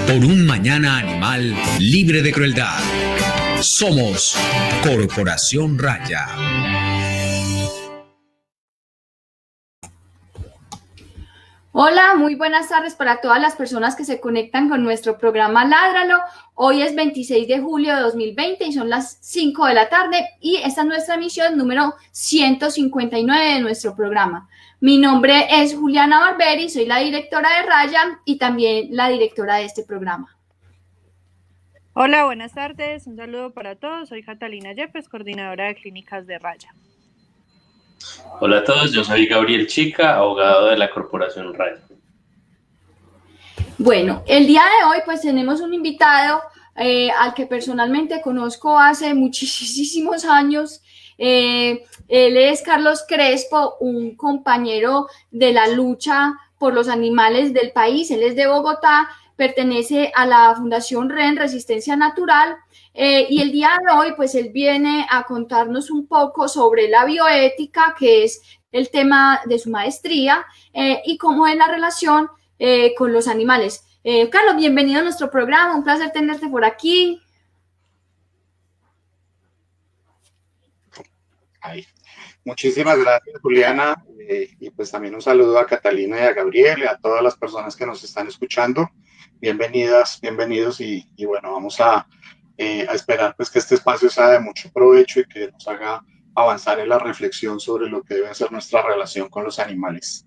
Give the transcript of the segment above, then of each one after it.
por un mañana animal libre de crueldad. Somos Corporación Raya. Hola, muy buenas tardes para todas las personas que se conectan con nuestro programa Ládralo. Hoy es 26 de julio de 2020 y son las 5 de la tarde y esta es nuestra emisión número 159 de nuestro programa. Mi nombre es Juliana Barberi, soy la directora de Raya y también la directora de este programa. Hola, buenas tardes. Un saludo para todos. Soy Catalina Yepes, coordinadora de clínicas de Raya. Hola a todos, yo soy Gabriel Chica, abogado de la Corporación Raya. Bueno, el día de hoy pues tenemos un invitado al que personalmente conozco hace muchísimos años. Él es Carlos Crespo, un compañero de la lucha por los animales del país. Él es de Bogotá, pertenece a la Fundación REN, Resistencia Natural, y el día de hoy pues él viene a contarnos un poco sobre la bioética, que es el tema de su maestría, y cómo es la relación con los animales. Carlos, bienvenido a nuestro programa, un placer tenerte por aquí. Muchísimas gracias, Juliana, y pues también un saludo a Catalina y a Gabriel y a todas las personas que nos están escuchando. Bienvenidas, bienvenidos y bueno, vamos a esperar pues que este espacio sea de mucho provecho y que nos haga avanzar en la reflexión sobre lo que debe ser nuestra relación con los animales.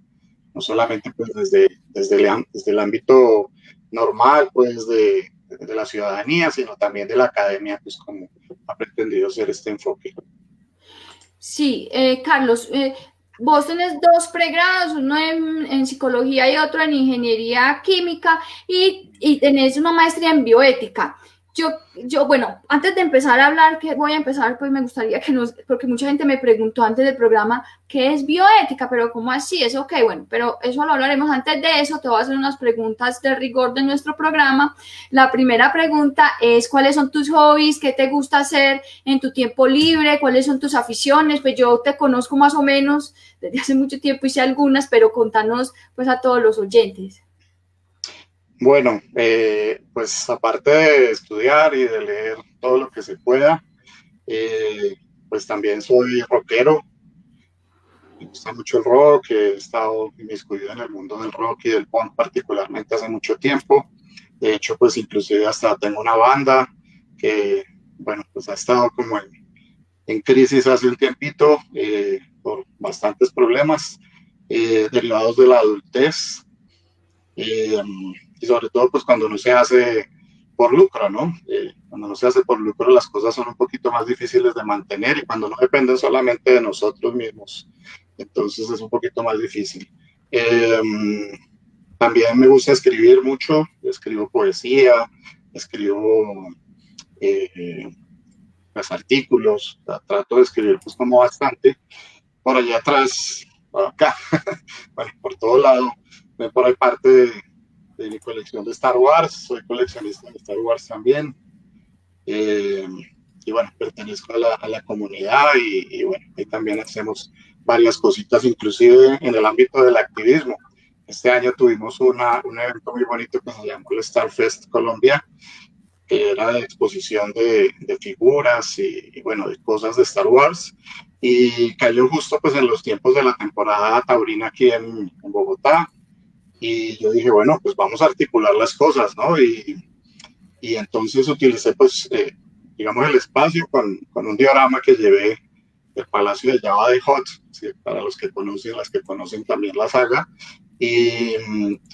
No solamente pues desde el ámbito normal pues de la ciudadanía, sino también de la academia, pues como ha pretendido ser este enfoque. Sí, Carlos, vos tenés dos pregrados, uno en psicología y otro en ingeniería química y tenés una maestría en bioética. Bueno, antes de empezar a hablar, que voy a empezar, pues me gustaría porque mucha gente me preguntó antes del programa, ¿qué es bioética? Pero ¿cómo así? Es ok, bueno, pero eso lo hablaremos. Antes de eso, te voy a hacer unas preguntas de rigor de nuestro programa. La primera pregunta es, ¿cuáles son tus hobbies? ¿Qué te gusta hacer en tu tiempo libre? ¿Cuáles son tus aficiones? Pues yo te conozco más o menos desde hace mucho tiempo, hice algunas, pero contanos pues a todos los oyentes. Bueno, pues aparte de estudiar y de leer todo lo que se pueda, pues también soy rockero. Me gusta mucho el rock, he estado inmiscuido en el mundo del rock y del punk particularmente hace mucho tiempo. De hecho, pues inclusive hasta tengo una banda que, bueno, pues ha estado como en crisis hace un tiempito por bastantes problemas derivados de la adultez. Y sobre todo pues cuando no se hace por lucro, ¿no? Cuando no se hace por lucro las cosas son un poquito más difíciles de mantener y cuando no dependen solamente de nosotros mismos, entonces es un poquito más difícil. También me gusta escribir mucho, escribo poesía, escribo pues, artículos, trato de escribir pues como bastante. Por allá atrás, por acá, bueno, por todo lado, ven por ahí parte de mi colección de Star Wars, soy coleccionista de Star Wars también, y bueno, pertenezco a la comunidad y bueno, ahí también hacemos varias cositas, inclusive en el ámbito del activismo. Este año tuvimos un evento muy bonito que se llamó el Star Fest Colombia, que era de exposición de figuras y bueno, de cosas de Star Wars, y cayó justo pues en los tiempos de la temporada taurina aquí en Bogotá. Y yo dije, bueno, pues vamos a articular las cosas, ¿no? Y entonces utilicé, pues, digamos, el espacio con un diorama que llevé del Palacio de Jabba the Hutt, ¿sí? Para los que conocen, las que conocen también la saga. Y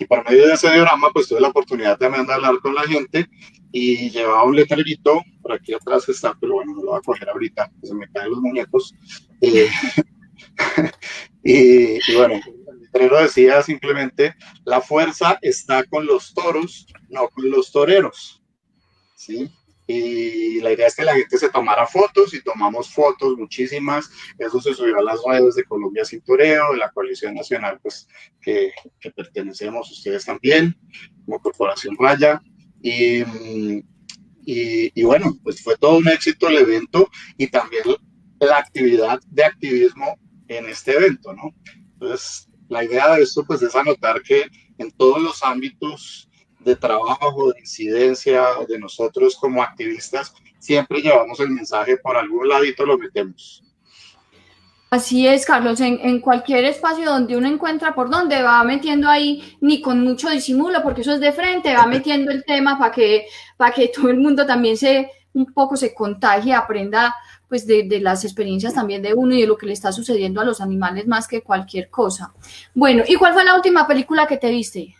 por medio de ese diorama, pues tuve la oportunidad también de hablar con la gente y llevaba un letrerito, por aquí atrás está, pero bueno, no lo voy a coger ahorita, se me caen los muñecos. Y bueno, el letrero decía simplemente, la fuerza está con los toros, no con los toreros, ¿sí? Y la idea es que la gente se tomara fotos y tomamos fotos, muchísimas. Eso se subió a las redes de Colombia Sin Toreo, de la Coalición Nacional, pues que pertenecemos ustedes también, como Corporación Raya. Y bueno, pues fue todo un éxito el evento y también la actividad de activismo en este evento, ¿no? Entonces, la idea de esto pues es anotar que en todos los ámbitos de trabajo, de incidencia de nosotros como activistas, siempre llevamos el mensaje por algún ladito, lo metemos. Así es, Carlos, en cualquier espacio donde uno encuentra por donde va metiendo ahí, ni con mucho disimulo, porque eso es de frente, va metiendo el tema para que todo el mundo también un poco se contagie, aprenda pues de las experiencias también de uno y de lo que le está sucediendo a los animales más que cualquier cosa. Bueno, ¿y cuál fue la última película que te viste?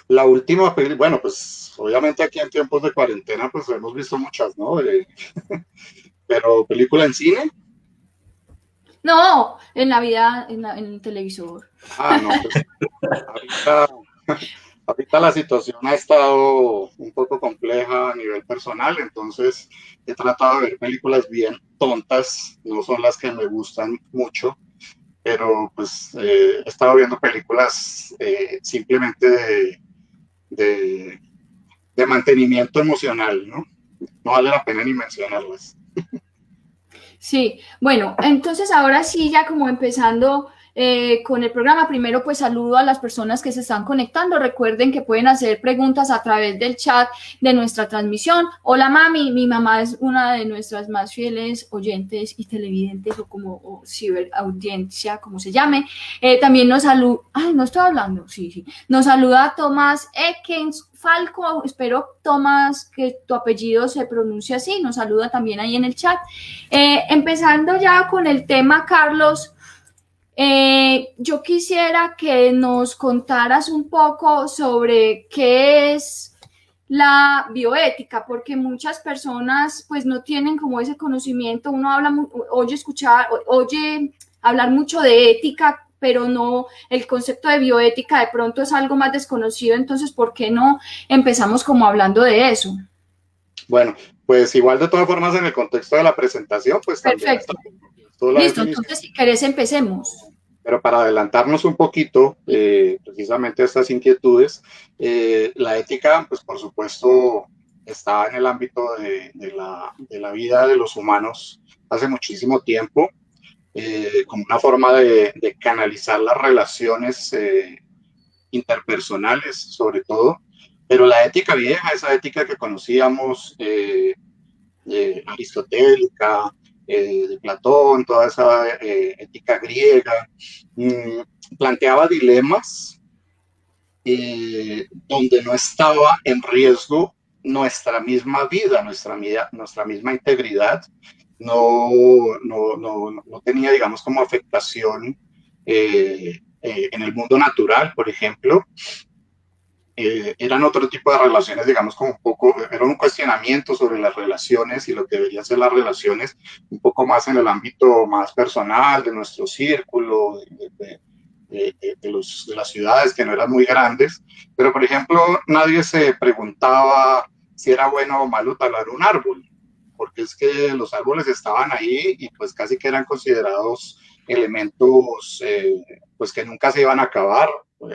La última película, bueno, pues obviamente aquí en tiempos de cuarentena pues hemos visto muchas, ¿no? Pero película en cine. No, en la vida, en el televisor. No, pues ahorita la situación ha estado un poco compleja a nivel personal, entonces he tratado de ver películas bien tontas, no son las que me gustan mucho, pero pues he estado viendo películas simplemente de mantenimiento emocional, ¿no? No vale la pena ni mencionarlas. Sí, bueno, entonces ahora sí, ya como empezando con el programa, primero pues saludo a las personas que se están conectando. Recuerden que pueden hacer preguntas a través del chat de nuestra transmisión. Hola mami, mi mamá es una de nuestras más fieles oyentes y televidentes o ciberaudiencia, como se llame. También nos saluda, no estoy hablando, sí. Nos saluda Tomás Ekens Falco, espero Tomás que tu apellido se pronuncie así, nos saluda también ahí en el chat. Empezando ya con el tema, Carlos, yo quisiera que nos contaras un poco sobre qué es la bioética, porque muchas personas pues no tienen como ese conocimiento, uno oye hablar mucho de ética, pero no, el concepto de bioética de pronto es algo más desconocido, entonces, ¿por qué no empezamos como hablando de eso? Bueno, pues igual de todas formas en el contexto de la presentación, pues también perfecto. Listo, entonces si querés empecemos. Pero para adelantarnos un poquito, precisamente a estas inquietudes, la ética, pues por supuesto, está en el ámbito de la vida de los humanos hace muchísimo tiempo, como una forma de canalizar las relaciones interpersonales, sobre todo. Pero la ética vieja, esa ética que conocíamos, aristotélica, de Platón, toda esa ética griega, planteaba dilemas donde no estaba en riesgo nuestra misma vida, nuestra misma integridad, no tenía, digamos, como afectación en el mundo natural, por ejemplo. Eran otro tipo de relaciones, digamos, como un poco, era un cuestionamiento sobre las relaciones y lo que deberían ser las relaciones, un poco más en el ámbito más personal, de nuestro círculo, de las ciudades que no eran muy grandes. Pero, por ejemplo, nadie se preguntaba si era bueno o malo talar un árbol, porque es que los árboles estaban ahí y pues casi que eran considerados elementos pues que nunca se iban a acabar.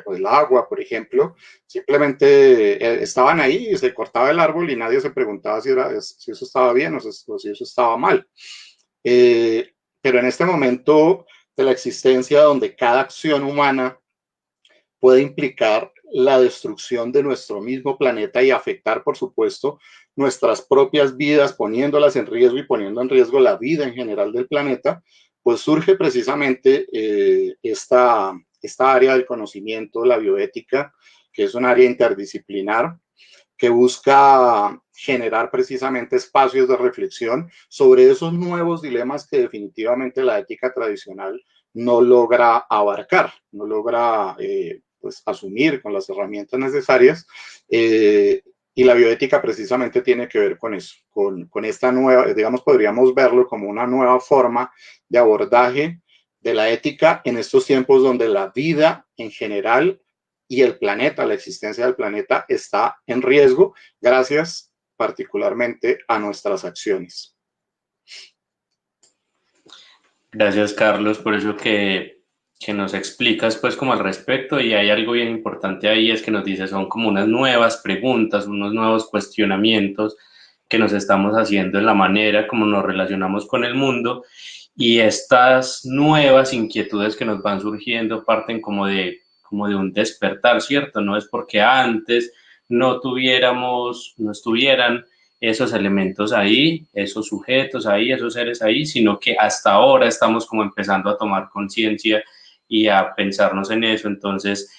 El agua, por ejemplo, simplemente estaban ahí y se cortaba el árbol y nadie se preguntaba si eso estaba bien o si eso estaba mal. Pero en este momento de la existencia donde cada acción humana puede implicar la destrucción de nuestro mismo planeta y afectar, por supuesto, nuestras propias vidas, poniéndolas en riesgo y poniendo en riesgo la vida en general del planeta, pues surge precisamente esta área del conocimiento, la bioética, que es un área interdisciplinar que busca generar precisamente espacios de reflexión sobre esos nuevos dilemas que definitivamente la ética tradicional no logra abarcar, no logra pues asumir con las herramientas necesarias. Y la bioética precisamente tiene que ver con eso, con esta nueva, digamos, podríamos verlo como una nueva forma de abordaje de la ética en estos tiempos donde la vida en general y el planeta, la existencia del planeta está en riesgo gracias particularmente a nuestras acciones. Gracias, Carlos, por eso que nos explicas pues como al respecto, y hay algo bien importante ahí, es que nos dice son como unas nuevas preguntas, unos nuevos cuestionamientos que nos estamos haciendo en la manera como nos relacionamos con el mundo, y estas nuevas inquietudes que nos van surgiendo parten como de como de un despertar, ¿cierto? No es porque antes no estuvieran esos elementos ahí, esos sujetos ahí, esos seres ahí, sino que hasta ahora estamos como empezando a tomar conciencia y a pensarnos en eso. Entonces,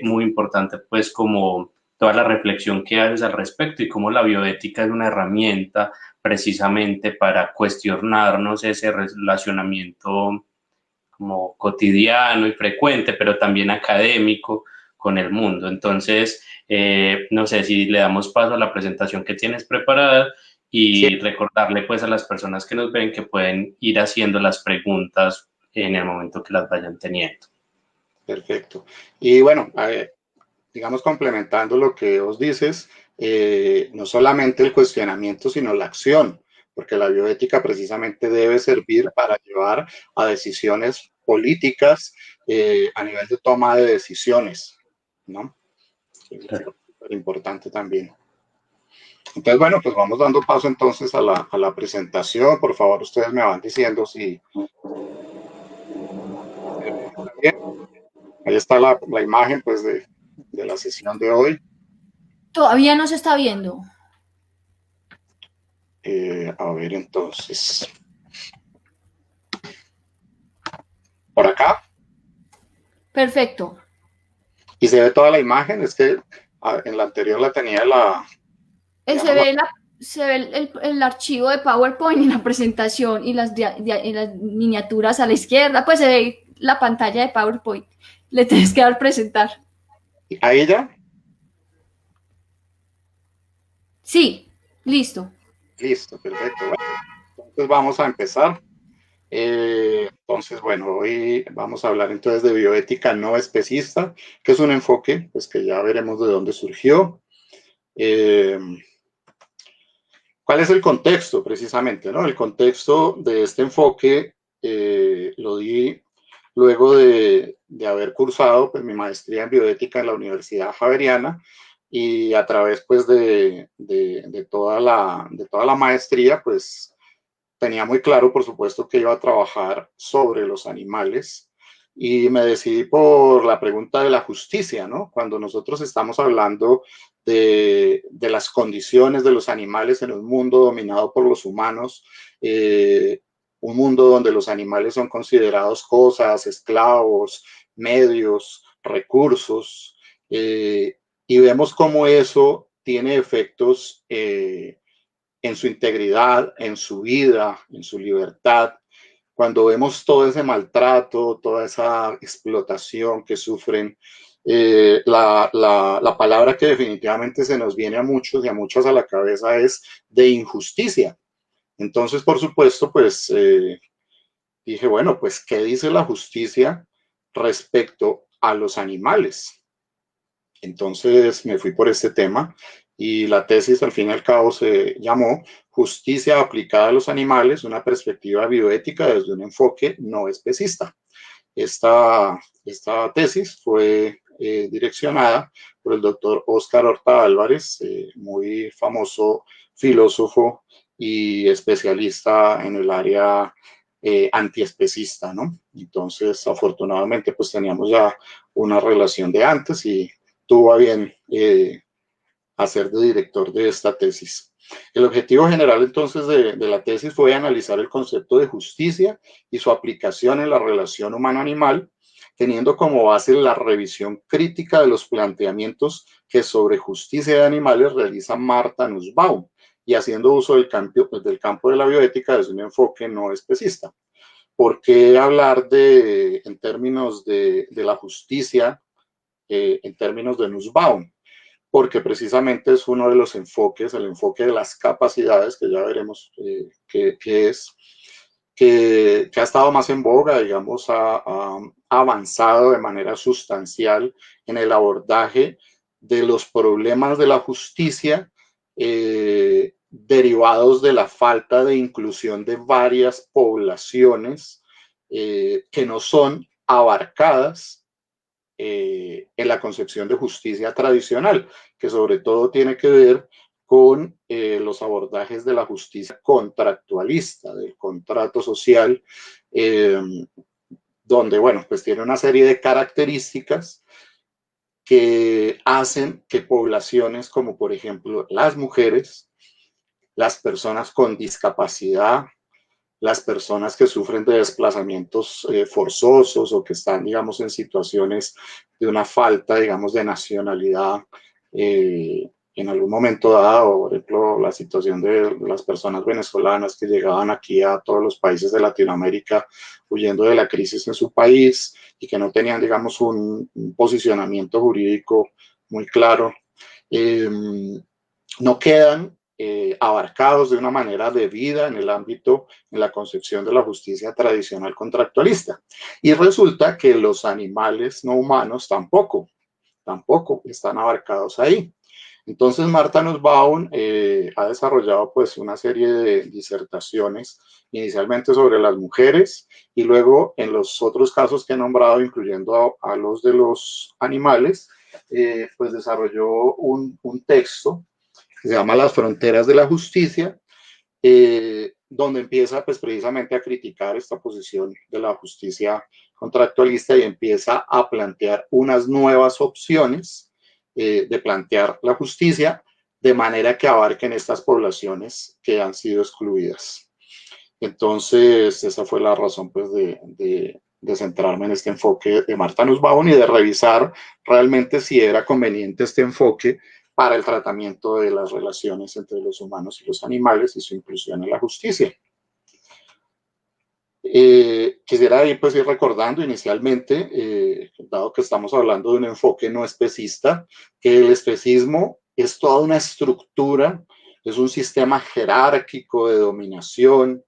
muy importante pues como toda la reflexión que haces al respecto y cómo la bioética es una herramienta precisamente para cuestionarnos ese relacionamiento como cotidiano y frecuente, pero también académico con el mundo. Entonces, no sé si le damos paso a la presentación que tienes preparada y Sí, recordarle pues a las personas que nos ven que pueden ir haciendo las preguntas en el momento que las vayan teniendo. perfecto. Y bueno, digamos, complementando lo que vos dices, no solamente el cuestionamiento, sino la acción, porque la bioética precisamente debe servir para llevar a decisiones políticas a nivel de toma de decisiones, ¿no? Es súper importante también. Entonces, bueno, pues vamos dando paso entonces a la presentación. Por favor, ustedes me van diciendo si está bien. Ahí está la imagen, pues, de la sesión de hoy. Todavía no se está viendo. A ver, entonces. Por acá. Perfecto. Y se ve toda la imagen. Es que en la anterior la tenía Se digamos, ve, se ve el archivo de PowerPoint y la presentación y y las miniaturas a la izquierda, pues se ve la pantalla de PowerPoint. Le tienes que dar presentar. a ella. Sí, listo. Listo, perfecto. Bueno, entonces vamos a empezar. Entonces, bueno, hoy vamos a hablar entonces de bioética no especista, que es un enfoque, pues que ya veremos de dónde surgió. ¿Cuál es el contexto precisamente, no? El contexto de este enfoque lo di luego de haber cursado pues, mi maestría en bioética en la Universidad Javeriana y a través pues, de toda la maestría, pues tenía muy claro, por supuesto, que iba a trabajar sobre los animales y me decidí por la pregunta de la justicia, ¿no? Cuando nosotros estamos hablando de las condiciones de los animales en un mundo dominado por los humanos, un mundo donde los animales son considerados cosas, esclavos, medios, recursos, y vemos cómo eso tiene efectos en su integridad, en su vida, en su libertad. Cuando vemos todo ese maltrato, toda esa explotación que sufren, la palabra que definitivamente se nos viene a muchos y a muchas a la cabeza es de injusticia. Entonces, por supuesto, pues dije, bueno, pues, ¿qué dice la justicia respecto a los animales? Entonces me fui por este tema y la tesis al fin y al cabo se llamó Justicia aplicada a los animales, una perspectiva bioética desde un enfoque no especista. Esta tesis fue direccionada por el doctor Óscar Horta Álvarez, muy famoso filósofo y especialista en el área antiespecista, ¿no? Entonces, afortunadamente, pues teníamos ya una relación de antes y tuvo a bien hacer de director de esta tesis. El objetivo general entonces de la tesis fue analizar el concepto de justicia y su aplicación en la relación humano-animal, teniendo como base la revisión crítica de los planteamientos que sobre justicia de animales realiza Marta Nussbaum y haciendo uso del campo de la bioética desde un enfoque no especista. ¿Por qué hablar en términos de la justicia, en términos de Nussbaum? Porque precisamente es uno de los enfoques, el enfoque de las capacidades, que ya veremos qué es, que ha estado más en boga, digamos, ha avanzado de manera sustancial en el abordaje de los problemas de la justicia derivados de la falta de inclusión de varias poblaciones que no son abarcadas en la concepción de justicia tradicional, que sobre todo tiene que ver con los abordajes de la justicia contractualista, del contrato social, donde, bueno, pues tiene una serie de características que hacen que poblaciones como por ejemplo las mujeres, las personas con discapacidad, las personas que sufren de desplazamientos forzosos o que están, digamos, en situaciones de una falta, digamos, de nacionalidad en algún momento dado, por ejemplo, la situación de las personas venezolanas que llegaban aquí a todos los países de Latinoamérica huyendo de la crisis en su país y que no tenían, digamos, un posicionamiento jurídico muy claro, no quedan abarcados de una manera debida en el ámbito, en la concepción de la justicia tradicional contractualista. Y resulta que los animales no humanos tampoco están abarcados ahí. Entonces Martha Nussbaum ha desarrollado pues una serie de disertaciones, inicialmente sobre las mujeres y luego en los otros casos que he nombrado, incluyendo a los de los animales, pues desarrolló un texto que se llama Las fronteras de la justicia, donde empieza pues precisamente a criticar esta posición de la justicia contractualista y empieza a plantear unas nuevas opciones de plantear la justicia de manera que abarquen estas poblaciones que han sido excluidas. Entonces, esa fue la razón pues de centrarme en este enfoque de Martha Nussbaum y de revisar realmente si era conveniente este enfoque para el tratamiento de las relaciones entre los humanos y los animales y su inclusión en la justicia. Quisiera ir recordando inicialmente, dado que estamos hablando de un enfoque no especista, que el especismo es toda una estructura, es un sistema jerárquico de dominación,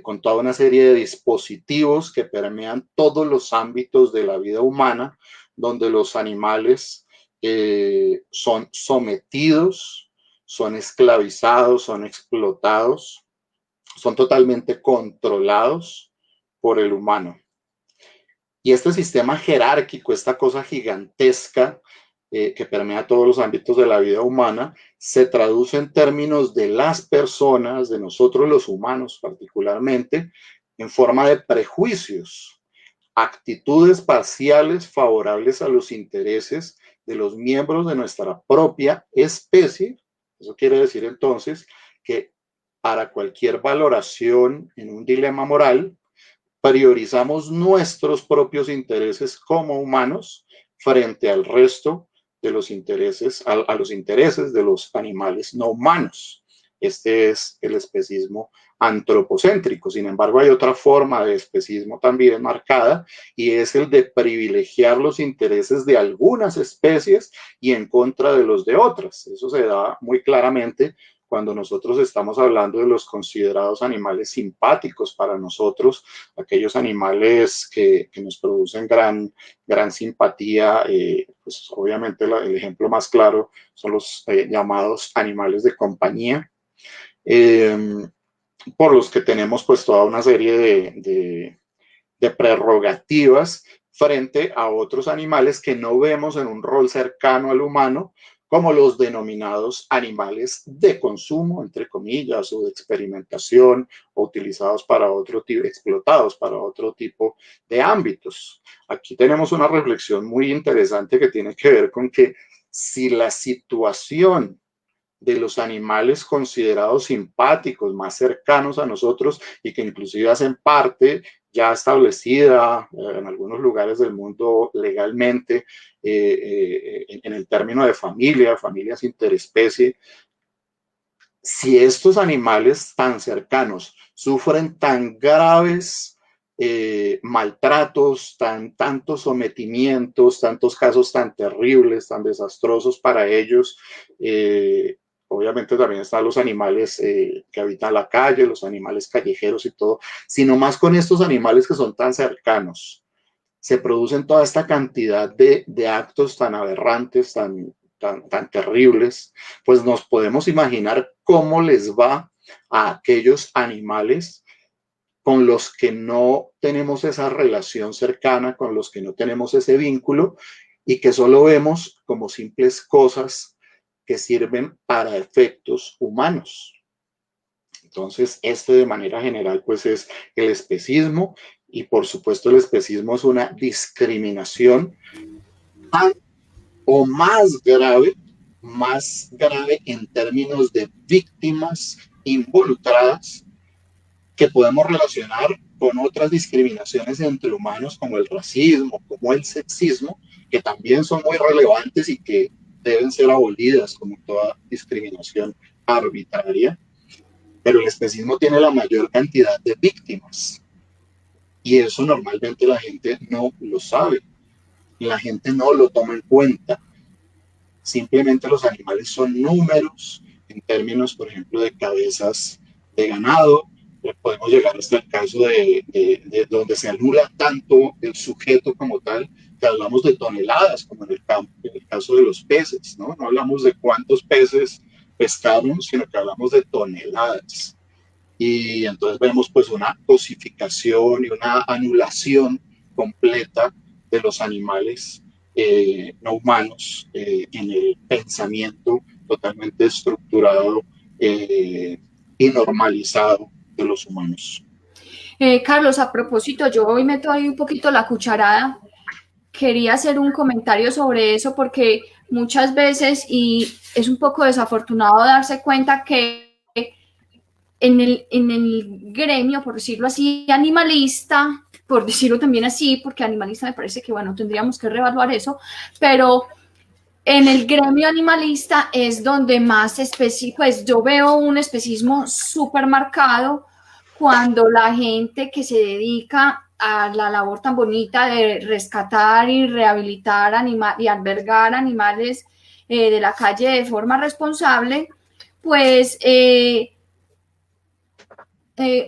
con toda una serie de dispositivos que permean todos los ámbitos de la vida humana, donde los animales son sometidos, son esclavizados, son explotados, son totalmente controlados por el humano. Y este sistema jerárquico, esta cosa gigantesca que permea todos los ámbitos de la vida humana, se traduce en términos de las personas, de nosotros los humanos particularmente, en forma de prejuicios, actitudes parciales favorables a los intereses de los miembros de nuestra propia especie. Eso quiere decir entonces que para cualquier valoración en un dilema moral, priorizamos nuestros propios intereses como humanos frente al resto de los intereses, a los intereses de los animales no humanos. Este es el especismo antropocéntrico. Sin embargo, hay otra forma de especismo también marcada y es el de privilegiar los intereses de algunas especies y en contra de los de otras. Eso se da muy claramente cuando nosotros estamos hablando de los considerados animales simpáticos para nosotros, aquellos animales que nos producen gran simpatía, pues obviamente el ejemplo más claro son los llamados animales de compañía, por los que tenemos pues toda una serie de prerrogativas frente a otros animales que no vemos en un rol cercano al humano, como los denominados animales de consumo, entre comillas, o de experimentación, o utilizados para otro tipo, explotados para otro tipo de ámbitos. Aquí tenemos una reflexión muy interesante que tiene que ver con que si la situación de los animales considerados simpáticos, más cercanos a nosotros y que inclusive hacen parte ya establecida en algunos lugares del mundo legalmente en el término de familias interespecie. Si estos animales tan cercanos sufren tan graves maltratos, tantos sometimientos, tantos casos tan terribles, tan desastrosos para ellos, obviamente también están los animales que habitan la calle, los animales callejeros y todo, sino más con estos animales que son tan cercanos. Se producen toda esta cantidad de actos tan aberrantes, tan terribles, pues nos podemos imaginar cómo les va a aquellos animales con los que no tenemos esa relación cercana, con los que no tenemos ese vínculo y que solo vemos como simples cosas que sirven para efectos humanos. Entonces, de manera general, pues es el especismo y por supuesto el especismo es una discriminación tan o más grave en términos de víctimas involucradas que podemos relacionar con otras discriminaciones entre humanos como el racismo, como el sexismo, que también son muy relevantes y que deben ser abolidas como toda discriminación arbitraria, pero el especismo tiene la mayor cantidad de víctimas y eso normalmente la gente no lo sabe, la gente no lo toma en cuenta. Simplemente los animales son números en términos, por ejemplo, de cabezas de ganado. Podemos llegar hasta el caso de donde se anula tanto el sujeto como tal, que hablamos de toneladas, como en el caso de los peces, ¿no? No hablamos de cuántos peces pescaron, sino que hablamos de toneladas. Y entonces vemos pues una cosificación y una anulación completa de los animales no humanos en el pensamiento totalmente estructurado y normalizado de los humanos. Carlos, a propósito, yo hoy meto ahí un poquito la cucharada. Quería hacer un comentario sobre eso porque muchas veces, y es un poco desafortunado darse cuenta que en el gremio, por decirlo así, animalista, por decirlo también así, porque animalista me parece que, bueno, tendríamos que reevaluar eso, pero en el gremio animalista es donde más pues yo veo un especismo súper marcado cuando la gente que se dedica a la labor tan bonita de rescatar y rehabilitar y albergar animales de la calle de forma responsable, pues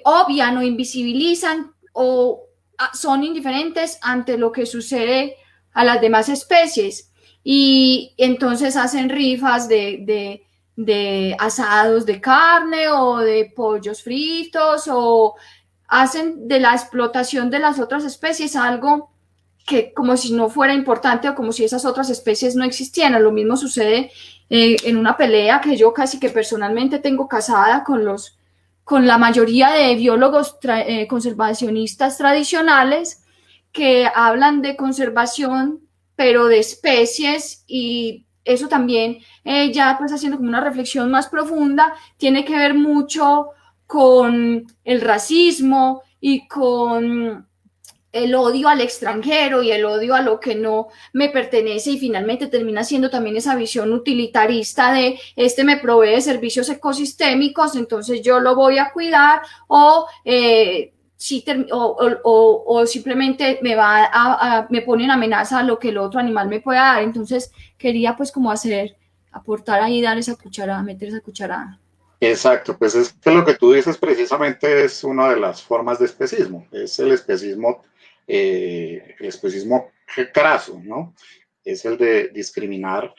obvian o invisibilizan o son indiferentes ante lo que sucede a las demás especies y entonces hacen rifas de asados de carne o de pollos fritos o hacen de la explotación de las otras especies algo que como si no fuera importante o como si esas otras especies no existieran. Lo mismo sucede en una pelea que yo casi que personalmente tengo casada con la mayoría de biólogos conservacionistas tradicionales que hablan de conservación, pero de especies, y eso también, ya pues haciendo como una reflexión más profunda, tiene que ver mucho con el racismo y con el odio al extranjero y el odio a lo que no me pertenece y finalmente termina siendo también esa visión utilitarista de me provee servicios ecosistémicos, entonces yo lo voy a cuidar o simplemente me pone en amenaza a lo que el otro animal me pueda dar. Entonces quería pues como aportar ahí, dar esa cucharada, meter esa cucharada. Exacto, pues es que lo que tú dices precisamente es una de las formas de especismo, es el especismo craso, ¿no? Es el de discriminar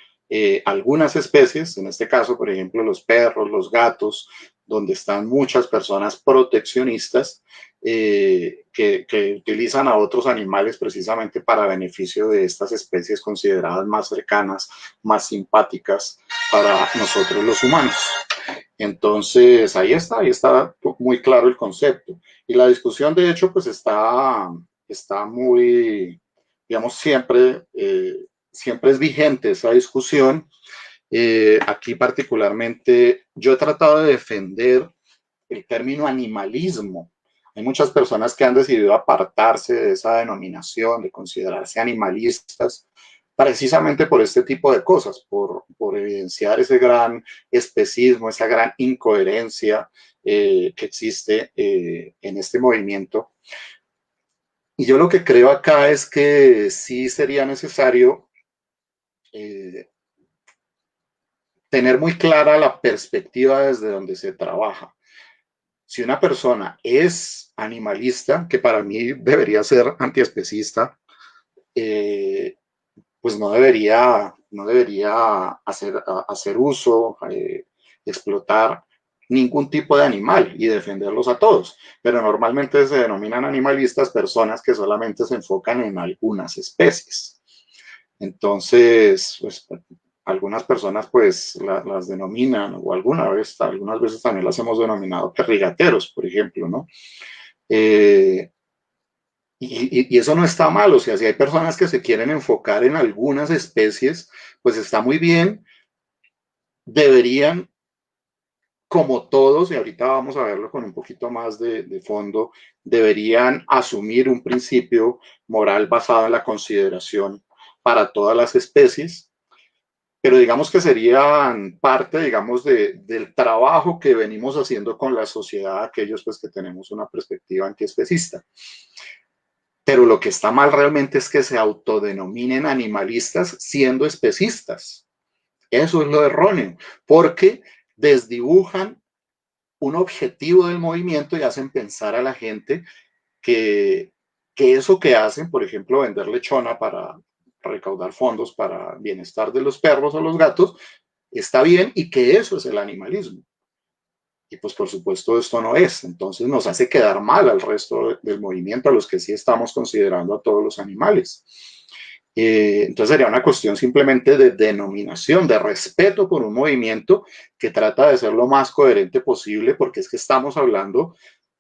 algunas especies, en este caso, por ejemplo, los perros, los gatos, donde están muchas personas proteccionistas que utilizan a otros animales precisamente para beneficio de estas especies consideradas más cercanas, más simpáticas para nosotros los humanos. Entonces, ahí está muy claro el concepto. Y la discusión, de hecho, pues está muy, digamos, siempre es vigente esa discusión. Aquí particularmente yo he tratado de defender el término animalismo. Hay muchas personas que han decidido apartarse de esa denominación, de considerarse animalistas, precisamente por este tipo de cosas, por evidenciar ese gran especismo, esa gran incoherencia que existe en este movimiento. Y yo lo que creo acá es que sí sería necesario tener muy clara la perspectiva desde donde se trabaja. Si una persona es animalista, que para mí debería ser antiespecista, pues no debería hacer uso, explotar ningún tipo de animal y defenderlos a todos. Pero normalmente se denominan animalistas personas que solamente se enfocan en algunas especies. Entonces, pues, algunas personas pues las denominan, o algunas veces también las hemos denominado perrigateros, por ejemplo, ¿no? Y eso no está mal, o sea, si hay personas que se quieren enfocar en algunas especies, pues está muy bien, deberían, como todos, y ahorita vamos a verlo con un poquito más de fondo, deberían asumir un principio moral basado en la consideración para todas las especies, pero digamos que serían parte, digamos, del trabajo que venimos haciendo con la sociedad, aquellos pues que tenemos una perspectiva antiespecista. Pero lo que está mal realmente es que se autodenominen animalistas siendo especistas. Eso es lo erróneo, porque desdibujan un objetivo del movimiento y hacen pensar a la gente que, que eso que hacen, por ejemplo, vender lechona para recaudar fondos para bienestar de los perros o los gatos, está bien y que eso es el animalismo. Y pues por supuesto esto no es. Entonces nos hace quedar mal al resto del movimiento, a los que sí estamos considerando a todos los animales. Entonces sería una cuestión simplemente de denominación, de respeto por un movimiento que trata de ser lo más coherente posible, porque es que estamos hablando,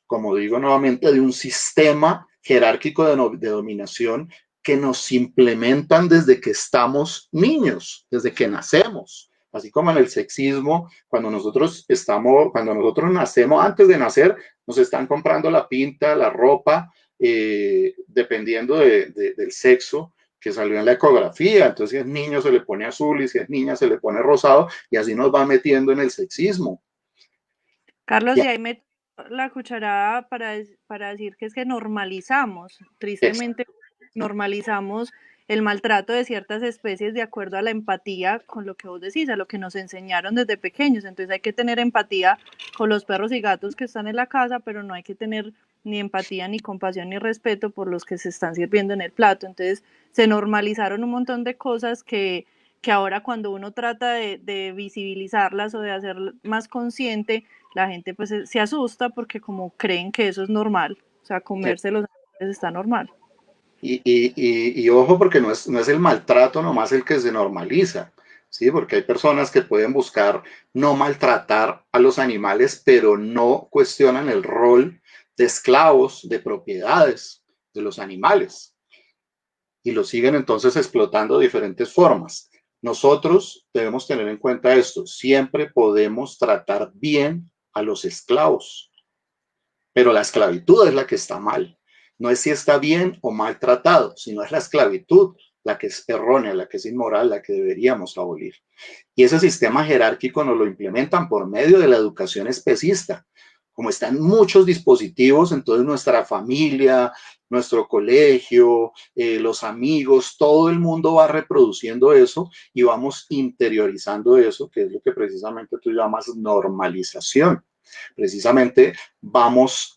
como digo nuevamente, de un sistema jerárquico de dominación que nos implementan desde que estamos niños, desde que nacemos. Así como en el sexismo, cuando nosotros nacemos, antes de nacer, nos están comprando la pinta, la ropa, dependiendo del sexo que salió en la ecografía. Entonces, si es niño se le pone azul y si es niña se le pone rosado, y así nos va metiendo en el sexismo. Carlos, Ya, y ahí meto la cucharada para decir que es que normalizamos, tristemente normalizamos el maltrato de ciertas especies de acuerdo a la empatía con lo que vos decís, a lo que nos enseñaron desde pequeños. Entonces hay que tener empatía con los perros y gatos que están en la casa, pero no hay que tener ni empatía, ni compasión, ni respeto por los que se están sirviendo en el plato. Entonces se normalizaron un montón de cosas que ahora cuando uno trata de visibilizarlas o de hacer más consciente, la gente pues se asusta porque como creen que eso es normal, o sea, comerse los animales está normal. y ojo, porque no es el maltrato nomás el que se normaliza, ¿sí? Porque hay personas que pueden buscar no maltratar a los animales, pero no cuestionan el rol de esclavos, de propiedades de los animales. Y lo siguen entonces explotando de diferentes formas. Nosotros debemos tener en cuenta esto, siempre podemos tratar bien a los esclavos, pero la esclavitud es la que está mal. No es si está bien o mal tratado, sino es la esclavitud la que es errónea, la que es inmoral, la que deberíamos abolir. Y ese sistema jerárquico nos lo implementan por medio de la educación especista. Como están muchos dispositivos, entonces nuestra familia, nuestro colegio, los amigos, todo el mundo va reproduciendo eso y vamos interiorizando eso, que es lo que precisamente tú llamas normalización. Precisamente vamos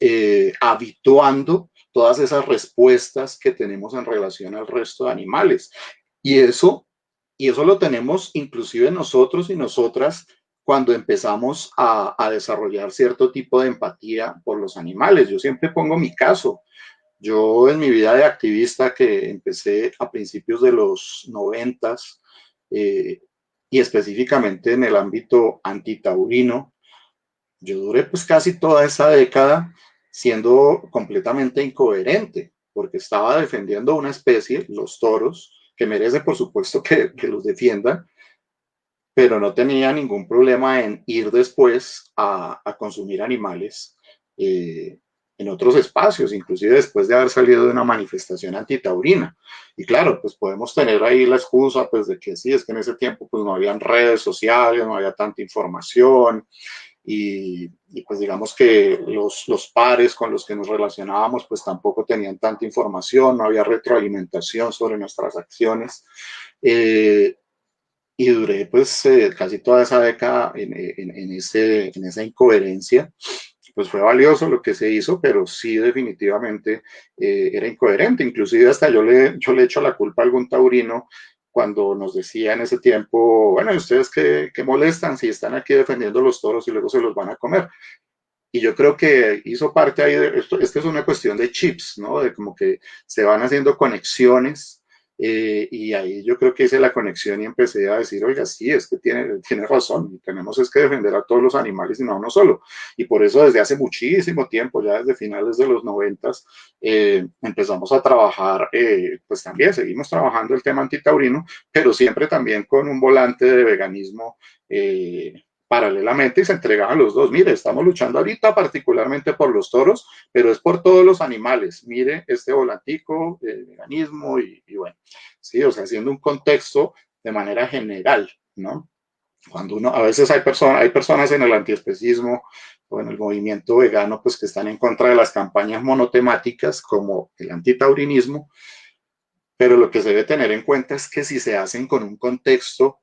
habituando todas esas respuestas que tenemos en relación al resto de animales. Y eso lo tenemos inclusive nosotros y nosotras cuando empezamos a desarrollar cierto tipo de empatía por los animales. Yo siempre pongo mi caso. Yo en mi vida de activista que empecé a principios de los 90s y específicamente en el ámbito antitaurino, yo duré pues casi toda esa década siendo completamente incoherente, porque estaba defendiendo una especie, los toros, que merece por supuesto que los defiendan, pero no tenía ningún problema en ir después a consumir animales en otros espacios, inclusive después de haber salido de una manifestación antitaurina. Y claro, pues podemos tener ahí la excusa pues de que sí, es que en ese tiempo pues no habían redes sociales, no había tanta información, y pues digamos que los pares con los que nos relacionábamos pues tampoco tenían tanta información, no había retroalimentación sobre nuestras acciones. Y duré pues casi toda esa década en esa incoherencia. Pues fue valioso lo que se hizo, pero sí definitivamente era incoherente. Inclusive hasta yo le echo la culpa a algún taurino cuando nos decía en ese tiempo, bueno, ¿ustedes qué molestan si están aquí defendiendo los toros y luego se los van a comer? Y yo creo que hizo parte ahí de esto es una cuestión de chips, ¿no? De como que se van haciendo conexiones Y ahí yo creo que hice la conexión y empecé a decir, oiga, sí, es que tiene razón, tenemos es que defender a todos los animales y no a uno solo. Y por eso desde hace muchísimo tiempo, ya desde finales de los 90, empezamos a trabajar, pues también seguimos trabajando el tema antitaurino, pero siempre también con un volante de veganismo paralelamente, y se entregaban los dos. Mire, estamos luchando ahorita particularmente por los toros, pero es por todos los animales. Mire este volantico, veganismo y bueno, sí, o sea, haciendo un contexto de manera general, ¿no? Cuando uno, a veces hay personas en el antiespecismo o en el movimiento vegano, pues que están en contra de las campañas monotemáticas como el antitaurinismo, pero lo que se debe tener en cuenta es que si se hacen con un contexto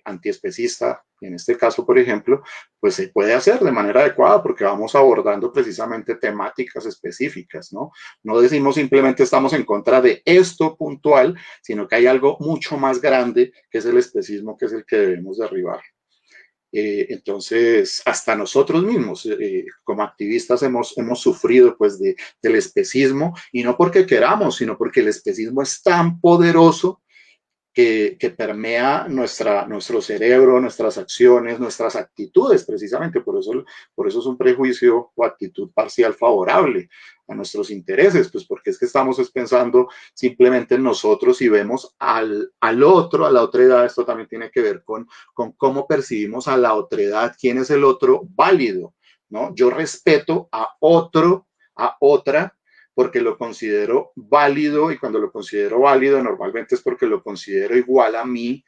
antiespecista, en este caso, por ejemplo, pues se puede hacer de manera adecuada porque vamos abordando precisamente temáticas específicas, ¿no? No decimos simplemente estamos en contra de esto puntual, sino que hay algo mucho más grande que es el especismo, que es el que debemos derribar. Entonces, hasta nosotros mismos, como activistas, hemos sufrido pues del especismo, y no porque queramos, sino porque el especismo es tan poderoso que permea nuestro cerebro, nuestras acciones, nuestras actitudes, precisamente. Por eso es un prejuicio o actitud parcial favorable a nuestros intereses, pues porque es que estamos pensando simplemente en nosotros y vemos al otro, a la otredad. Esto también tiene que ver con cómo percibimos a la otredad, quién es el otro válido, ¿no? Yo respeto a otro, a otra, porque lo considero válido, y cuando lo considero válido normalmente es porque lo considero igual a mí,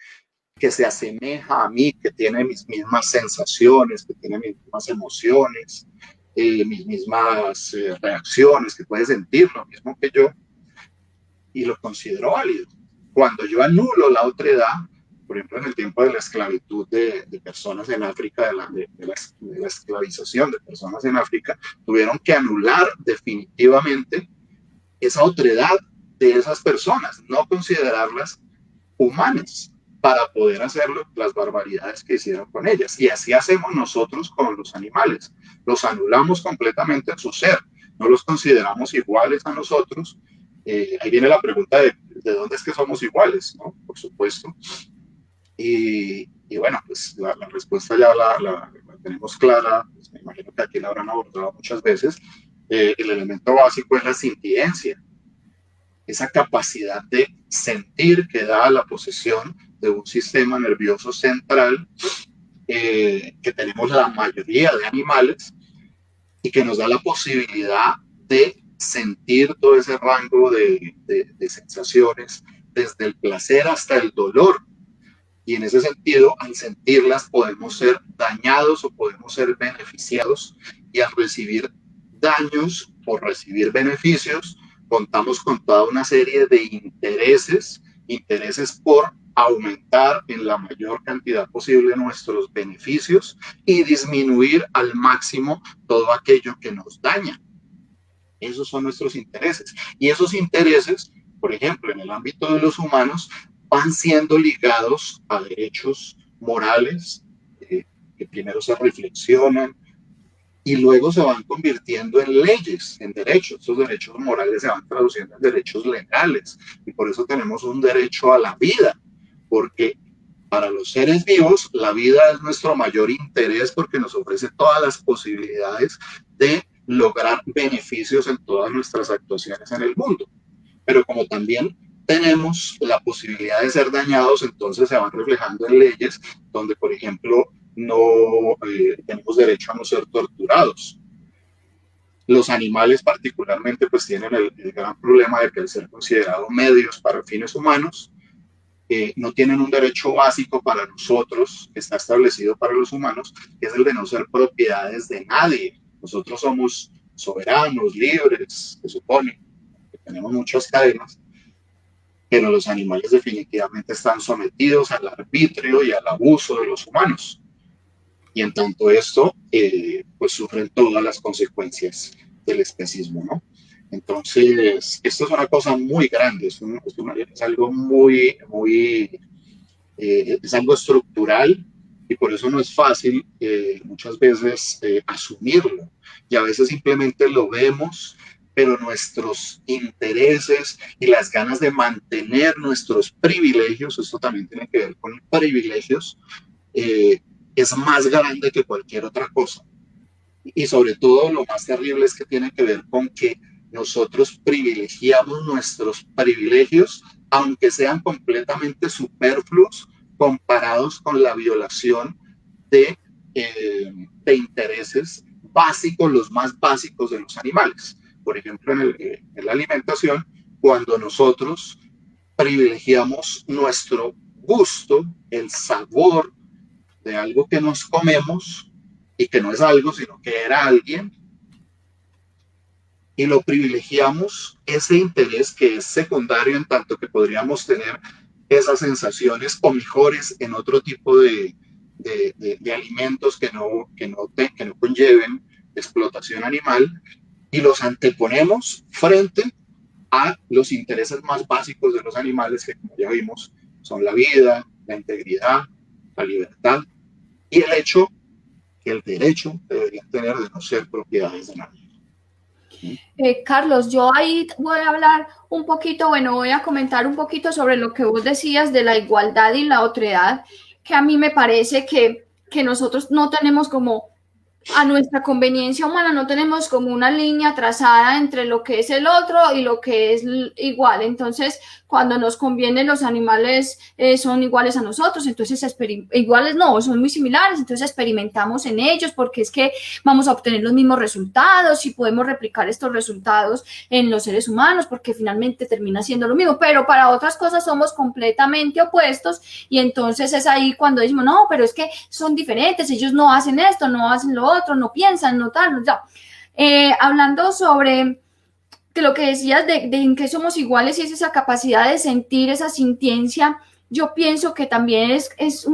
que se asemeja a mí, que tiene mis mismas sensaciones, que tiene mis mismas emociones, mis mismas reacciones, que puede sentir lo mismo que yo, y lo considero válido. Cuando yo anulo la otredad, por ejemplo, en el tiempo de la esclavitud de personas en África, de la esclavización de personas en África, tuvieron que anular definitivamente esa otredad de esas personas, no considerarlas humanas para poder hacer las barbaridades que hicieron con ellas. Y así hacemos nosotros con los animales. Los anulamos completamente en su ser, no los consideramos iguales a nosotros. Ahí viene la pregunta de dónde es que somos iguales, ¿no? Por supuesto. Y bueno, pues la respuesta ya la tenemos clara, pues me imagino que aquí la habrán abordado muchas veces. El elemento básico es la sintiencia, esa capacidad de sentir que da la posesión de un sistema nervioso central que tenemos la mayoría de animales, y que nos da la posibilidad de sentir todo ese rango de sensaciones, desde el placer hasta el dolor. Y en ese sentido, al sentirlas, podemos ser dañados o podemos ser beneficiados. Y al recibir daños o recibir beneficios, contamos con toda una serie de intereses por aumentar en la mayor cantidad posible nuestros beneficios y disminuir al máximo todo aquello que nos daña. Esos son nuestros intereses. Y esos intereses, por ejemplo, en el ámbito de los humanos, van siendo ligados a derechos morales que primero se reflexionan y luego se van convirtiendo en leyes, en derechos. Esos derechos morales se van traduciendo en derechos legales, y por eso tenemos un derecho a la vida, porque para los seres vivos la vida es nuestro mayor interés, porque nos ofrece todas las posibilidades de lograr beneficios en todas nuestras actuaciones en el mundo. Pero como también tenemos la posibilidad de ser dañados, entonces se van reflejando en leyes donde, por ejemplo, no tenemos derecho a no ser torturados. Los animales particularmente pues tienen el gran problema de que al ser considerados medios para fines humanos, no tienen un derecho básico para nosotros, que está establecido para los humanos, que es el de no ser propiedades de nadie. Nosotros somos soberanos, libres, se supone, que tenemos muchas cadenas, pero los animales definitivamente están sometidos al arbitrio y al abuso de los humanos. Y en tanto esto, pues sufren todas las consecuencias del especismo, ¿no? Entonces, esto es una cosa muy grande, es algo es algo estructural, y por eso no es fácil muchas veces asumirlo. Y a veces simplemente lo vemos, pero nuestros intereses y las ganas de mantener nuestros privilegios, esto también tiene que ver con privilegios, es más grande que cualquier otra cosa. Y sobre todo lo más terrible es que tiene que ver con que nosotros privilegiamos nuestros privilegios, aunque sean completamente superfluos comparados con la violación de intereses básicos, los más básicos de los animales. Por ejemplo, en la alimentación, cuando nosotros privilegiamos nuestro gusto, el sabor de algo que nos comemos, y que no es algo, sino que era alguien, y lo privilegiamos, ese interés que es secundario en tanto que podríamos tener esas sensaciones o mejores en otro tipo de alimentos que no conlleven explotación animal, y los anteponemos frente a los intereses más básicos de los animales, que como ya vimos son la vida, la integridad, la libertad y el hecho que el derecho deberían tener de no ser propiedades de nadie. Carlos, yo ahí voy a hablar un poquito, bueno, voy a comentar un poquito sobre lo que vos decías de la igualdad y la otredad, que a mí me parece que nosotros no tenemos como, a nuestra conveniencia humana, no tenemos como una línea trazada entre lo que es el otro y lo que es igual. Entonces, cuando nos conviene, los animales son iguales a nosotros, entonces iguales no, son muy similares, entonces experimentamos en ellos porque es que vamos a obtener los mismos resultados y podemos replicar estos resultados en los seres humanos porque finalmente termina siendo lo mismo, pero para otras cosas somos completamente opuestos y entonces es ahí cuando decimos, no, pero es que son diferentes, ellos no hacen esto, no hacen lo otro, no piensan, no tal, no tal. Hablando sobre que lo que decías de en qué somos iguales y es esa capacidad de sentir esa sintiencia, yo pienso que también es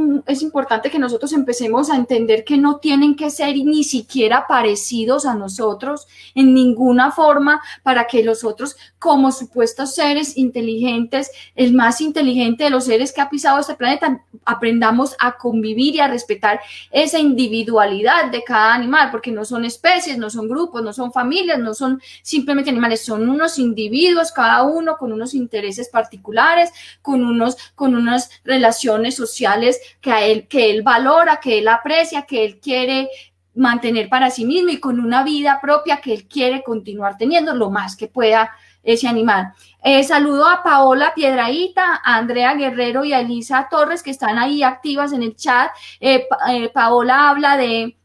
importante que nosotros empecemos a entender que no tienen que ser ni siquiera parecidos a nosotros en ninguna forma para que los otros, como supuestos seres inteligentes, el más inteligente de los seres que ha pisado este planeta, aprendamos a convivir y a respetar esa individualidad de cada animal, porque no son especies, no son grupos, no son familias, no son simplemente animales, son unos individuos, cada uno con unos intereses particulares, con unas relaciones sociales que él valora, que él aprecia, que él quiere mantener para sí mismo y con una vida propia que él quiere continuar teniendo lo más que pueda ese animal. Saludo a Paola Piedrahita, a Andrea Guerrero y a Elisa Torres que están ahí activas en el chat. Paola habla de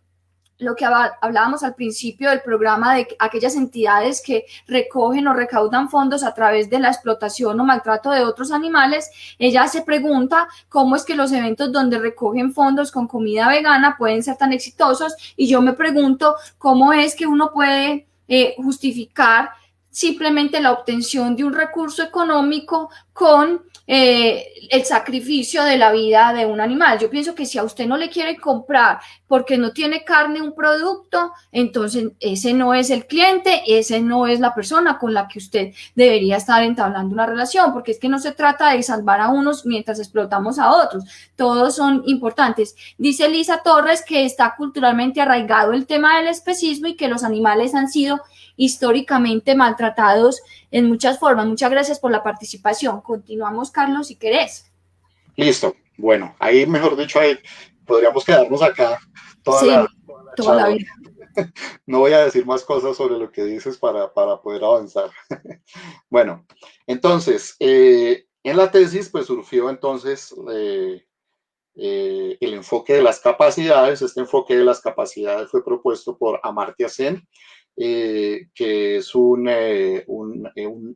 lo que hablábamos al principio del programa de aquellas entidades que recogen o recaudan fondos a través de la explotación o maltrato de otros animales. Ella se pregunta cómo es que los eventos donde recogen fondos con comida vegana pueden ser tan exitosos y yo me pregunto cómo es que uno puede justificar simplemente la obtención de un recurso económico con el sacrificio de la vida de un animal. Yo pienso que si a usted no le quiere comprar porque no tiene carne un producto, entonces ese no es el cliente, ese no es la persona con la que usted debería estar entablando una relación, porque es que no se trata de salvar a unos mientras explotamos a otros, todos son importantes. Dice Elisa Torres que está culturalmente arraigado el tema del especismo y que los animales han sido históricamente maltratados en muchas formas. Muchas gracias por la participación. Continuamos, Carlos, si querés. Listo. Bueno, ahí, mejor dicho, ahí podríamos quedarnos acá toda la vida. No voy a decir más cosas sobre lo que dices para poder avanzar. Bueno, entonces, en la tesis, pues surgió entonces el enfoque de las capacidades. Este enfoque de las capacidades fue propuesto por Amartya Sen, que es un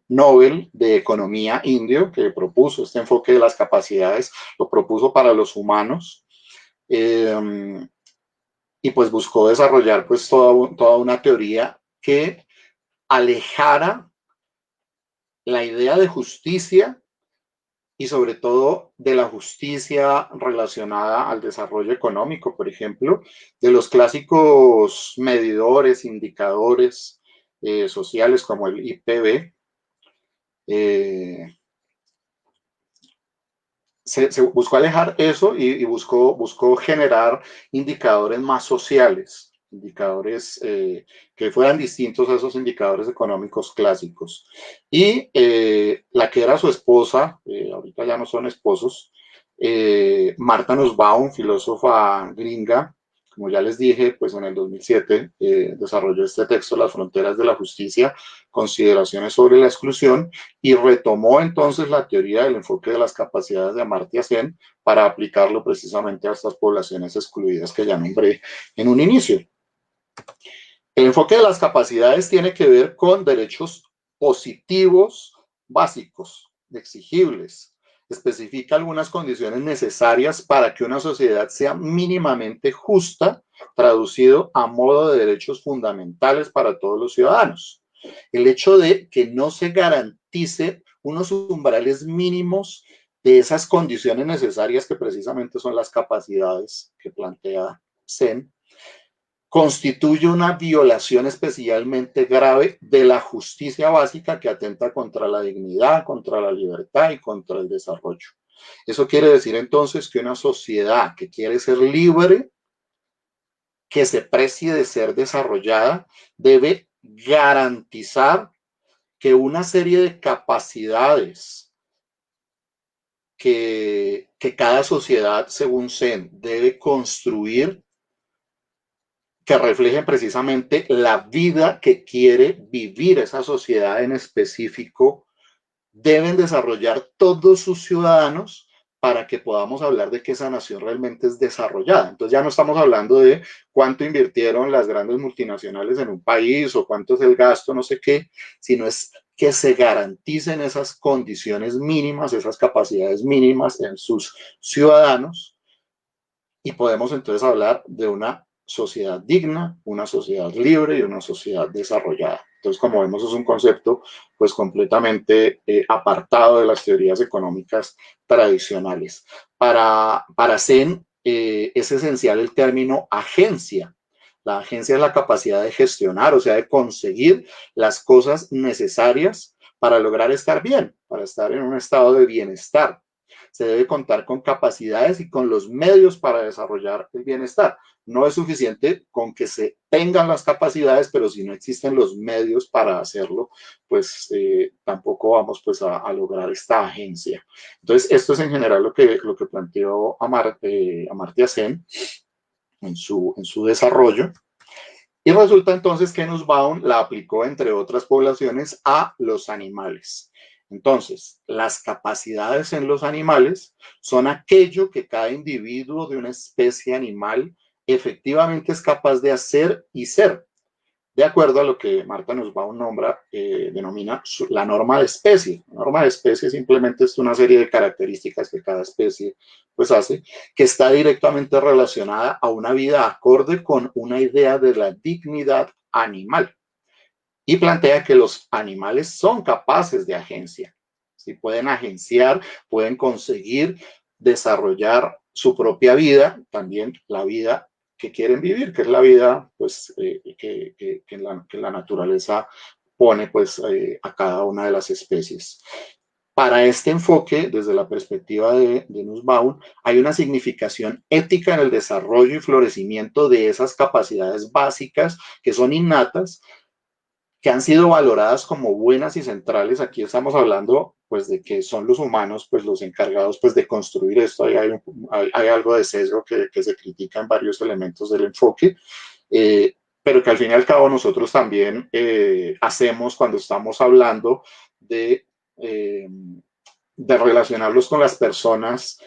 Nobel de Economía indio que propuso este enfoque de las capacidades, lo propuso para los humanos y pues buscó desarrollar pues toda una teoría que alejara la idea de justicia y sobre todo de la justicia relacionada al desarrollo económico, por ejemplo, de los clásicos medidores, indicadores sociales como el IPB. Se buscó alejar eso y buscó generar indicadores más sociales, indicadores que fueran distintos a esos indicadores económicos clásicos. Y la que era su esposa, ahorita ya no son esposos, Martha Nussbaum, filósofa gringa, como ya les dije, pues en el 2007 desarrolló este texto, Las fronteras de la justicia, consideraciones sobre la exclusión, y retomó entonces la teoría del enfoque de las capacidades de Amartya Sen para aplicarlo precisamente a estas poblaciones excluidas que ya nombré en un inicio. El enfoque de las capacidades tiene que ver con derechos positivos básicos, exigibles. Especifica algunas condiciones necesarias para que una sociedad sea mínimamente justa, traducido a modo de derechos fundamentales para todos los ciudadanos. El hecho de que no se garantice unos umbrales mínimos de esas condiciones necesarias, que precisamente son las capacidades que plantea Sen, constituye una violación especialmente grave de la justicia básica que atenta contra la dignidad, contra la libertad y contra el desarrollo. Eso quiere decir entonces que una sociedad que quiere ser libre, que se precie de ser desarrollada, debe garantizar que una serie de capacidades que cada sociedad, según Sen, debe construir, que reflejen precisamente la vida que quiere vivir esa sociedad en específico, deben desarrollar todos sus ciudadanos para que podamos hablar de que esa nación realmente es desarrollada. Entonces ya no estamos hablando de cuánto invirtieron las grandes multinacionales en un país o cuánto es el gasto, no sé qué, sino es que se garanticen esas condiciones mínimas, esas capacidades mínimas en sus ciudadanos, y podemos entonces hablar de una sociedad digna, una sociedad libre y una sociedad desarrollada. Entonces, como vemos, es un concepto pues completamente apartado de las teorías económicas tradicionales. Para Sen es esencial el término agencia. La agencia es la capacidad de gestionar, o sea, de conseguir las cosas necesarias para lograr estar bien, para estar en un estado de bienestar. Se debe contar con capacidades y con los medios para desarrollar el bienestar. No es suficiente con que se tengan las capacidades, pero si no existen los medios para hacerlo, pues tampoco vamos pues a lograr esta agencia. Entonces, esto es en general lo que planteó Amartya Sen en su desarrollo. Y resulta entonces que Nussbaum la aplicó, entre otras poblaciones, a los animales. Entonces, las capacidades en los animales son aquello que cada individuo de una especie animal efectivamente es capaz de hacer y ser, de acuerdo a lo que Martha Nussbaum denomina la norma de especie. La norma de especie simplemente es una serie de características que cada especie pues hace, que está directamente relacionada a una vida acorde con una idea de la dignidad animal. Y plantea que los animales son capaces de agencia. ¿Sí? Pueden agenciar, pueden conseguir desarrollar su propia vida, también la vida que quieren vivir, que es la vida pues, que la naturaleza pone pues, a cada una de las especies. Para este enfoque, desde la perspectiva de Nussbaum, hay una significación ética en el desarrollo y florecimiento de esas capacidades básicas que son innatas, que han sido valoradas como buenas y centrales. Aquí estamos hablando pues de que son los humanos pues los encargados pues de construir esto. Hay algo de sesgo que se critica en varios elementos del enfoque, pero que al fin y al cabo nosotros también hacemos cuando estamos hablando de relacionarlos con las personas,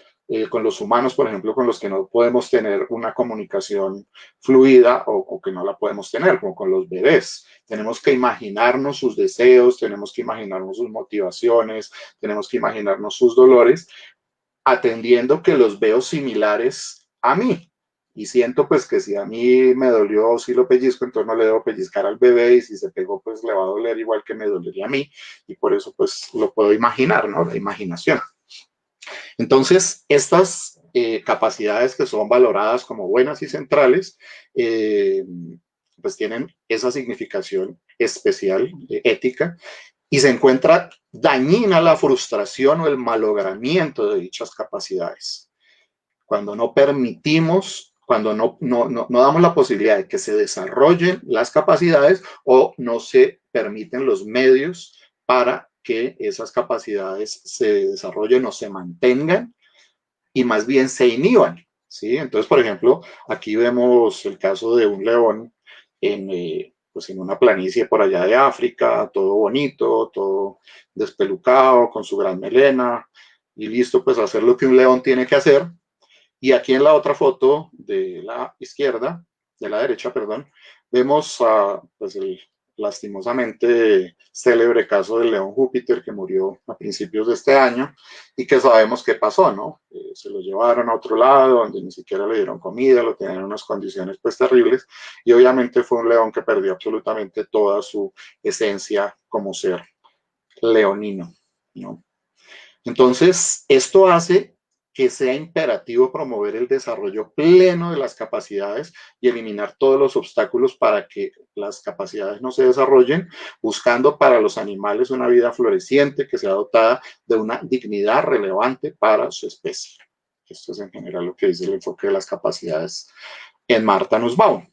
con los humanos, por ejemplo, con los que no podemos tener una comunicación fluida o que no la podemos tener, como con los bebés. Tenemos que imaginarnos sus deseos, tenemos que imaginarnos sus motivaciones, tenemos que imaginarnos sus dolores, atendiendo que los veo similares a mí. Y siento pues que si a mí me dolió, si lo pellizco, entonces no le debo pellizcar al bebé, y si se pegó, pues le va a doler igual que me dolería a mí. Y por eso pues lo puedo imaginar, ¿no? La imaginación. Entonces, estas capacidades que son valoradas como buenas y centrales, pues tienen esa significación especial, ética, y se encuentra dañina la frustración o el malogramiento de dichas capacidades. Cuando no permitimos cuando no damos la posibilidad de que se desarrollen las capacidades o no se permiten los medios para que esas capacidades se desarrollen o se mantengan y más bien se inhiban, ¿sí? Entonces, por ejemplo, aquí vemos el caso de un león pues en una planicie por allá de África, todo bonito, todo despelucado, con su gran melena y listo pues a hacer lo que un león tiene que hacer. Y aquí en la otra foto de la izquierda, de la derecha, perdón, vemos pues el lastimosamente célebre caso del león Júpiter que murió a principios de este año y que sabemos qué pasó, ¿no? Se lo llevaron a otro lado donde ni siquiera le dieron comida, lo tenían en unas condiciones pues terribles y obviamente fue un león que perdió absolutamente toda su esencia como ser leonino, ¿no? Entonces, esto hace que sea imperativo promover el desarrollo pleno de las capacidades y eliminar todos los obstáculos para que las capacidades no se desarrollen, buscando para los animales una vida floreciente que sea dotada de una dignidad relevante para su especie. Esto es en general lo que dice el enfoque de las capacidades en Martha Nussbaum.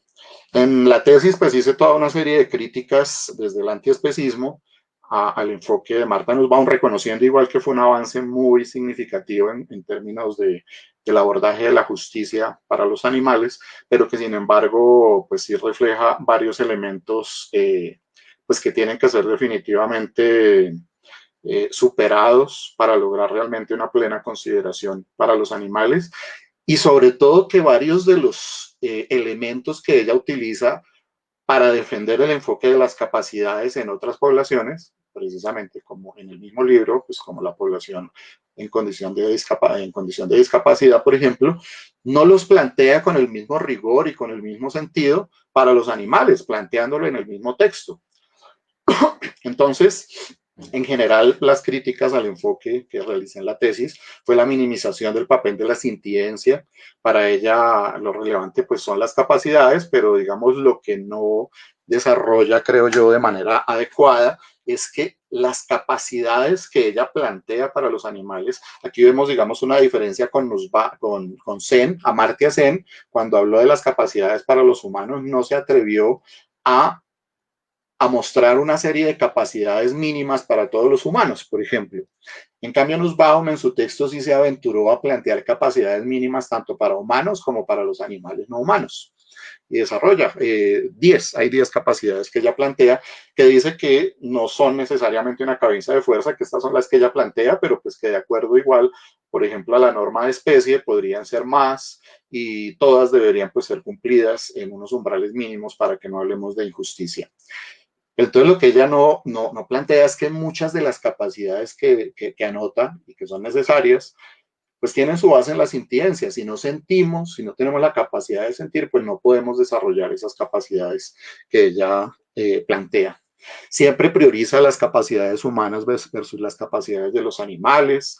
En la tesis, pues hice toda una serie de críticas desde el antiespecismo al enfoque de Martha Nussbaum, reconociendo igual que fue un avance muy significativo en términos del abordaje de la justicia para los animales, pero que sin embargo, pues sí refleja varios elementos pues que tienen que ser definitivamente superados para lograr realmente una plena consideración para los animales y sobre todo que varios de los elementos que ella utiliza para defender el enfoque de las capacidades en otras poblaciones, precisamente como en el mismo libro, pues como la población en condición de discapacidad, por ejemplo, no los plantea con el mismo rigor y con el mismo sentido para los animales, planteándolo en el mismo texto. Entonces, en general, las críticas al enfoque que realicé en la tesis fue la minimización del papel de la sintiencia. Para ella lo relevante pues son las capacidades, pero digamos lo que no desarrolla, creo yo, de manera adecuada es que las capacidades que ella plantea para los animales, aquí vemos, digamos, una diferencia con Sen, Amartya Sen, cuando habló de las capacidades para los humanos, no se atrevió a mostrar una serie de capacidades mínimas para todos los humanos, por ejemplo. En cambio, Nussbaum en su texto sí se aventuró a plantear capacidades mínimas tanto para humanos como para los animales no humanos. Y desarrolla hay 10 capacidades que ella plantea, que dice que no son necesariamente una cabeza de fuerza, que estas son las que ella plantea, pero pues que de acuerdo igual, por ejemplo, a la norma de especie, podrían ser más y todas deberían pues ser cumplidas en unos umbrales mínimos para que no hablemos de injusticia. Entonces, lo que ella no plantea es que muchas de las capacidades que anota y que son necesarias, pues tienen su base en la sintiencia. Si no sentimos, si no tenemos la capacidad de sentir, pues no podemos desarrollar esas capacidades que ella plantea. Siempre prioriza las capacidades humanas versus las capacidades de los animales.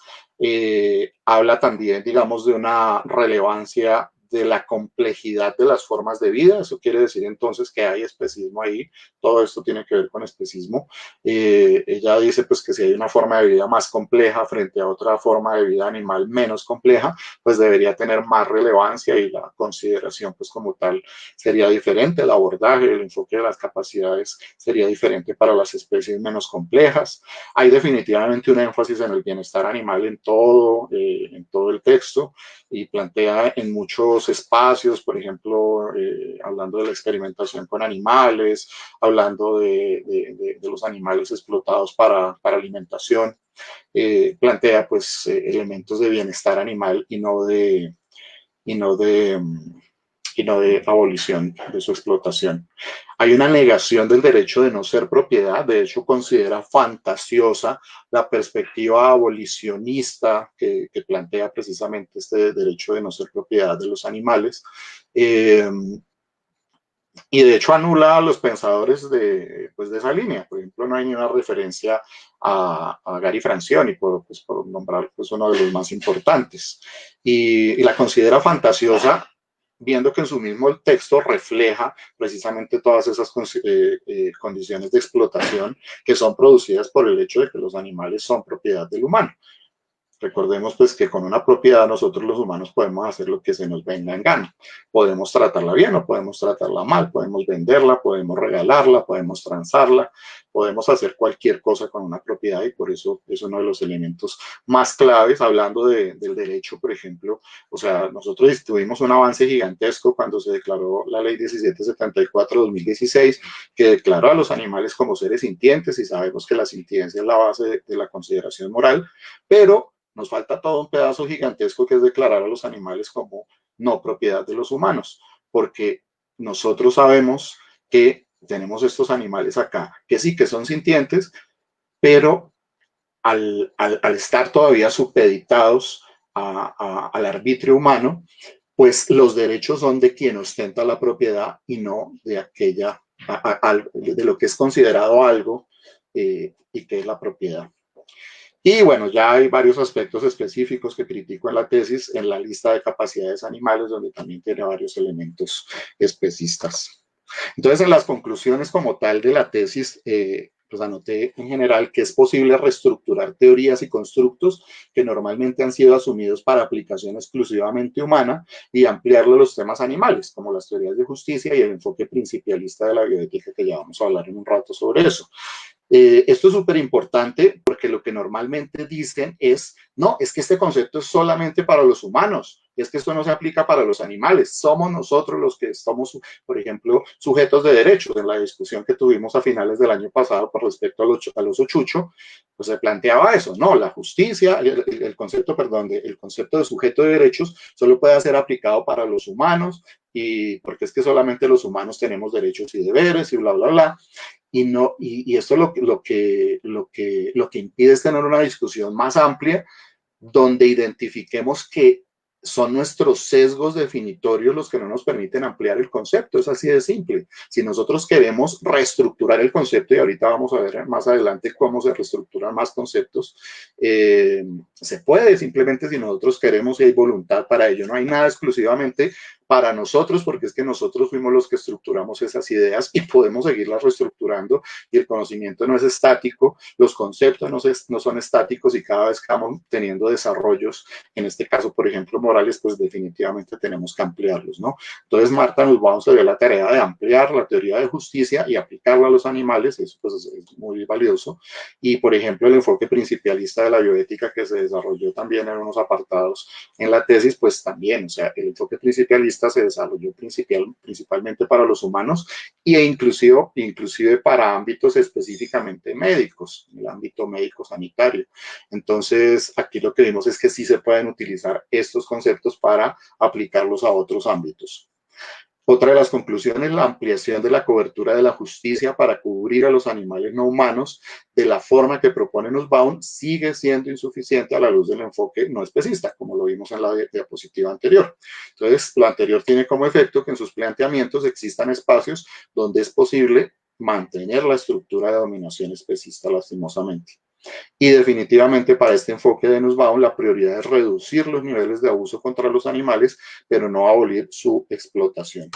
Habla también, digamos, de una relevancia de la complejidad de las formas de vida. Eso quiere decir entonces que hay especismo ahí. Todo esto tiene que ver con especismo. Ella dice pues que si hay una forma de vida más compleja frente a otra forma de vida animal menos compleja, pues debería tener más relevancia y la consideración pues como tal sería diferente. El abordaje, el enfoque de las capacidades sería diferente para las especies menos complejas. Hay definitivamente un énfasis en el bienestar animal en todo el texto y plantea en muchos espacios, por ejemplo, hablando de la experimentación con animales, hablando de los animales explotados para alimentación, plantea pues elementos de bienestar animal y no de abolición de su explotación. Hay una negación del derecho de no ser propiedad, de hecho considera fantasiosa la perspectiva abolicionista que plantea precisamente este derecho de no ser propiedad de los animales. Y de hecho anula a los pensadores de esa línea. Por ejemplo, no hay ni una referencia a Gary Francioni, por nombrar pues, uno de los más importantes. Y la considera fantasiosa, viendo que en su mismo texto refleja precisamente todas esas condiciones de explotación que son producidas por el hecho de que los animales son propiedad del humano. Recordemos pues que con una propiedad nosotros los humanos podemos hacer lo que se nos venga en gana. Podemos tratarla bien o podemos tratarla mal, podemos venderla, podemos regalarla, podemos transarla, podemos hacer cualquier cosa con una propiedad y por eso es uno de los elementos más claves hablando del derecho, por ejemplo. O sea, nosotros tuvimos un avance gigantesco cuando se declaró la ley 1774-2016 que declaró a los animales como seres sintientes y sabemos que la sintiencia es la base de la consideración moral, pero nos falta todo un pedazo gigantesco que es declarar a los animales como no propiedad de los humanos, porque nosotros sabemos que tenemos estos animales acá, que sí que son sintientes, pero al estar todavía supeditados al arbitrio humano, pues los derechos son de quien ostenta la propiedad y no de aquella, de lo que es considerado algo y que es la propiedad. Y bueno, ya hay varios aspectos específicos que critico en la tesis, en la lista de capacidades animales, donde también tiene varios elementos especistas. Entonces, en las conclusiones como tal de la tesis, pues anoté en general que es posible reestructurar teorías y constructos que normalmente han sido asumidos para aplicación exclusivamente humana y ampliarlo a los temas animales, como las teorías de justicia y el enfoque principialista de la bioética, que ya vamos a hablar en un rato sobre eso. Esto es súper importante porque lo que normalmente dicen es, no, es que este concepto es solamente para los humanos, es que esto no se aplica para los animales, somos nosotros los que somos, por ejemplo, sujetos de derechos. En la discusión que tuvimos a finales del año pasado con respecto a los ochucho, pues se planteaba eso, no, la justicia, el concepto, perdón, el concepto de sujeto de derechos solo puede ser aplicado para los humanos y porque es que solamente los humanos tenemos derechos y deberes y bla, bla, bla. Y esto lo que impide es tener una discusión más amplia donde identifiquemos que son nuestros sesgos definitorios los que no nos permiten ampliar el concepto. Es así de simple. Si nosotros queremos reestructurar el concepto, y ahorita vamos a ver más adelante cómo se reestructuran más conceptos, se puede simplemente si nosotros queremos y hay voluntad para ello. No hay nada exclusivamente para nosotros, porque es que nosotros fuimos los que estructuramos esas ideas y podemos seguirlas reestructurando y el conocimiento no es estático, los conceptos no son estáticos y cada vez que vamos teniendo desarrollos, en este caso, por ejemplo, morales, pues definitivamente tenemos que ampliarlos, ¿no? Entonces, Marta nos vamos a dar la tarea de ampliar la teoría de justicia y aplicarla a los animales, eso pues es muy valioso. Y, por ejemplo, el enfoque principialista de la bioética que se desarrolló también en unos apartados en la tesis, pues también, o sea, el enfoque principialista se desarrolló principalmente para los humanos e inclusive para ámbitos específicamente médicos, el ámbito médico sanitario. Entonces, aquí lo que vimos es que sí se pueden utilizar estos conceptos para aplicarlos a otros ámbitos. Otra de las conclusiones, la ampliación de la cobertura de la justicia para cubrir a los animales no humanos de la forma que propone Nussbaum sigue siendo insuficiente a la luz del enfoque no especista, como lo vimos en la diapositiva anterior. Entonces, lo anterior tiene como efecto que en sus planteamientos existan espacios donde es posible mantener la estructura de dominación especista lastimosamente. Y definitivamente para este enfoque de Nussbaum la prioridad es reducir los niveles de abuso contra los animales, pero no abolir su explotación.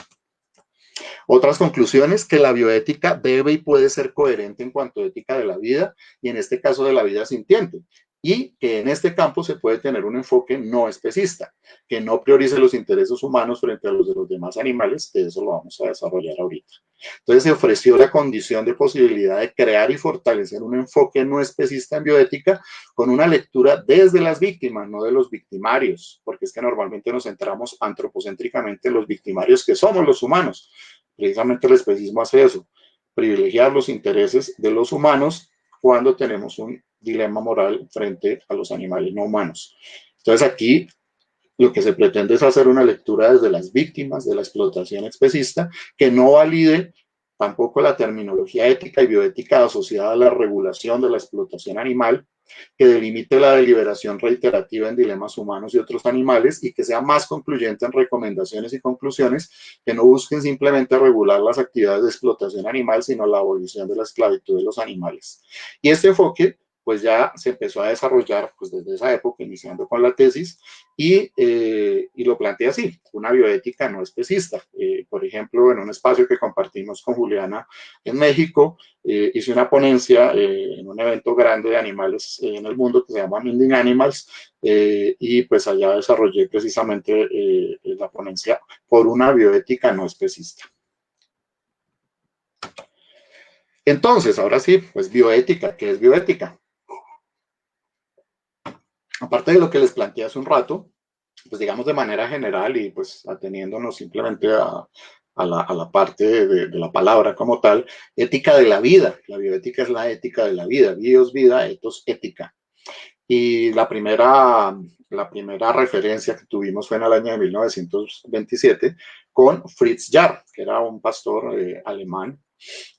Otras conclusiones, que la bioética debe y puede ser coherente en cuanto a ética de la vida y en este caso de la vida sintiente. Y que en este campo se puede tener un enfoque no especista, que no priorice los intereses humanos frente a los de los demás animales, que eso lo vamos a desarrollar ahorita. Entonces se ofreció la condición de posibilidad de crear y fortalecer un enfoque no especista en bioética con una lectura desde las víctimas, no de los victimarios, porque es que normalmente nos centramos antropocéntricamente en los victimarios que somos los humanos. Precisamente el especismo hace eso, privilegiar los intereses de los humanos cuando tenemos un dilema moral frente a los animales no humanos. Entonces aquí lo que se pretende es hacer una lectura desde las víctimas de la explotación especista que no valide tampoco la terminología ética y bioética asociada a la regulación de la explotación animal, que delimite la deliberación reiterativa en dilemas humanos y otros animales y que sea más concluyente en recomendaciones y conclusiones que no busquen simplemente regular las actividades de explotación animal, sino la abolición de la esclavitud de los animales. Y este enfoque pues ya se empezó a desarrollar pues desde esa época, iniciando con la tesis, y lo planteé así: una bioética no especista. Por ejemplo, en un espacio que compartimos con Juliana en México, hice una ponencia en un evento grande de animales en el mundo que se llama Minding Animals, y pues allá desarrollé precisamente la ponencia por una bioética no especista. Entonces, ahora sí, pues bioética. ¿Qué es bioética? Aparte de lo que les planteé hace un rato, pues digamos de manera general y pues ateniéndonos simplemente a la parte de la palabra como tal, ética de la vida. La bioética es la ética de la vida. Bios, vida, ethos, ética. Y la primera referencia que tuvimos fue en el año de 1927 con Fritz Jarr, que era un pastor alemán,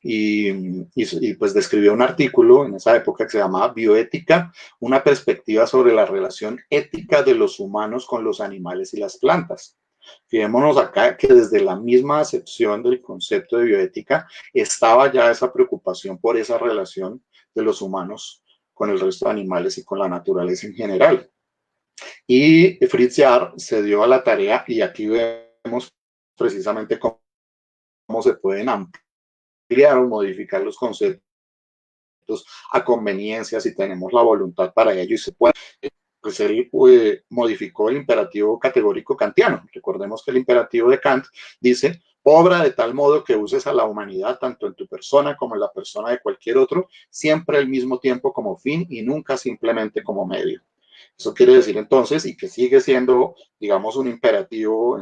y pues describió un artículo en esa época que se llamaba Bioética, una perspectiva sobre la relación ética de los humanos con los animales y las plantas. Fijémonos acá que desde la misma acepción del concepto de bioética estaba ya esa preocupación por esa relación de los humanos con el resto de animales y con la naturaleza en general. Y Fritz Jarr se dio a la tarea, y aquí vemos precisamente cómo se pueden ampliar o modificar los conceptos a conveniencia si tenemos la voluntad para ello y se puede. Pues él modificó el imperativo categórico kantiano. Recordemos que el imperativo de Kant dice: obra de tal modo que uses a la humanidad, tanto en tu persona como en la persona de cualquier otro, siempre al mismo tiempo como fin y nunca simplemente como medio. Eso quiere decir entonces, y que sigue siendo, digamos, un imperativo,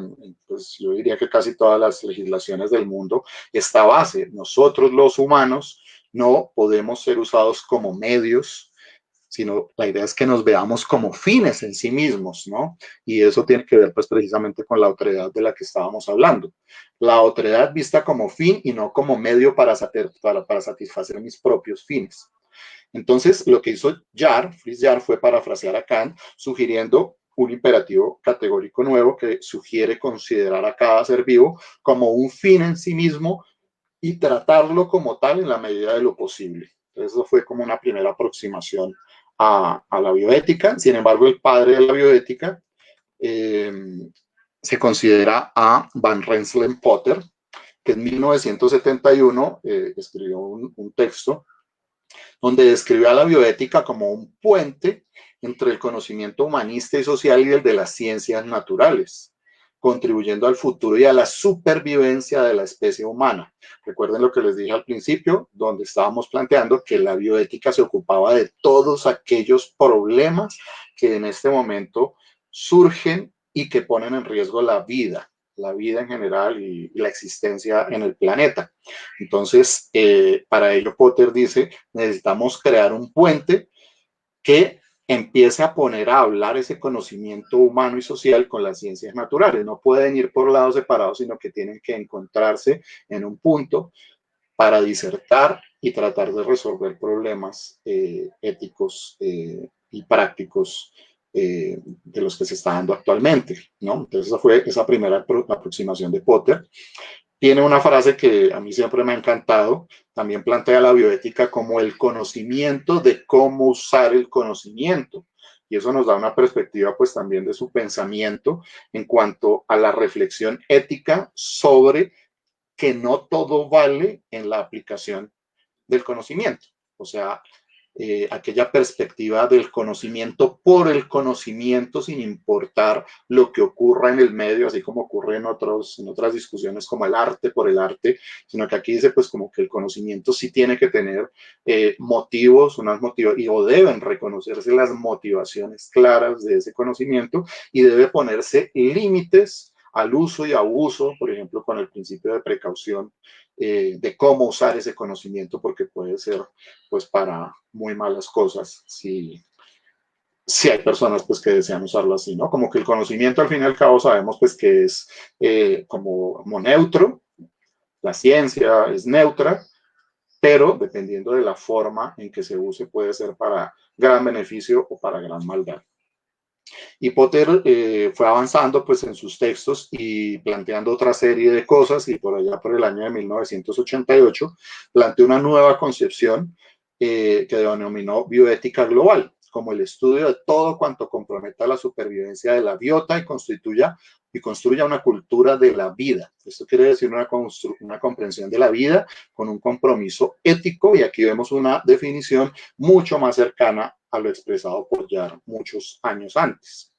pues yo diría que casi todas las legislaciones del mundo, esta base: nosotros los humanos no podemos ser usados como medios, sino la idea es que nos veamos como fines en sí mismos, ¿no? Y eso tiene que ver pues precisamente con la otredad de la que estábamos hablando. La otredad vista como fin y no como medio para satisfacer mis propios fines. Entonces, lo que hizo Fritz Jarr, fue parafrasear a Kant, sugiriendo un imperativo categórico nuevo que sugiere considerar a cada ser vivo como un fin en sí mismo y tratarlo como tal en la medida de lo posible. Entonces, eso fue como una primera aproximación a la bioética. Sin embargo, el padre de la bioética se considera a Van Rensselaer Potter, que en 1971 escribió un texto donde describió a la bioética como un puente entre el conocimiento humanista y social y el de las ciencias naturales, contribuyendo al futuro y a la supervivencia de la especie humana. Recuerden lo que les dije al principio, donde estábamos planteando que la bioética se ocupaba de todos aquellos problemas que en este momento surgen y que ponen en riesgo la vida en general y la existencia en el planeta. Entonces, para ello Potter dice: necesitamos crear un puente que empiece a poner a hablar ese conocimiento humano y social con las ciencias naturales. No pueden ir por lados separados, sino que tienen que encontrarse en un punto para disertar y tratar de resolver problemas éticos y prácticos de los que se está dando actualmente, ¿no? Entonces esa fue esa primera aproximación de Potter. Tiene una frase que a mí siempre me ha encantado. También plantea la bioética como el conocimiento de cómo usar el conocimiento. Y eso nos da una perspectiva pues también de su pensamiento en cuanto a la reflexión ética sobre que no todo vale en la aplicación del conocimiento. O sea, aquella perspectiva del conocimiento por el conocimiento, sin importar lo que ocurra en el medio, así como ocurre en otras discusiones como el arte por el arte, sino que aquí dice pues como que el conocimiento sí tiene que tener motivos, o deben reconocerse las motivaciones claras de ese conocimiento, y debe ponerse límites al uso y abuso, por ejemplo, con el principio de precaución, de cómo usar ese conocimiento, porque puede ser pues para muy malas cosas si hay personas pues que desean usarlo así, ¿no? Como que el conocimiento al fin y al cabo sabemos pues que es como neutro, la ciencia es neutra, pero dependiendo de la forma en que se use puede ser para gran beneficio o para gran maldad. Y Potter fue avanzando pues en sus textos y planteando otra serie de cosas, y por allá por el año de 1988 planteó una nueva concepción que denominó bioética global, como el estudio de todo cuanto comprometa la supervivencia de la biota y construya una cultura de la vida. Esto quiere decir una comprensión de la vida con un compromiso ético, y aquí vemos una definición mucho más cercana a lo expresado por ya muchos años antes.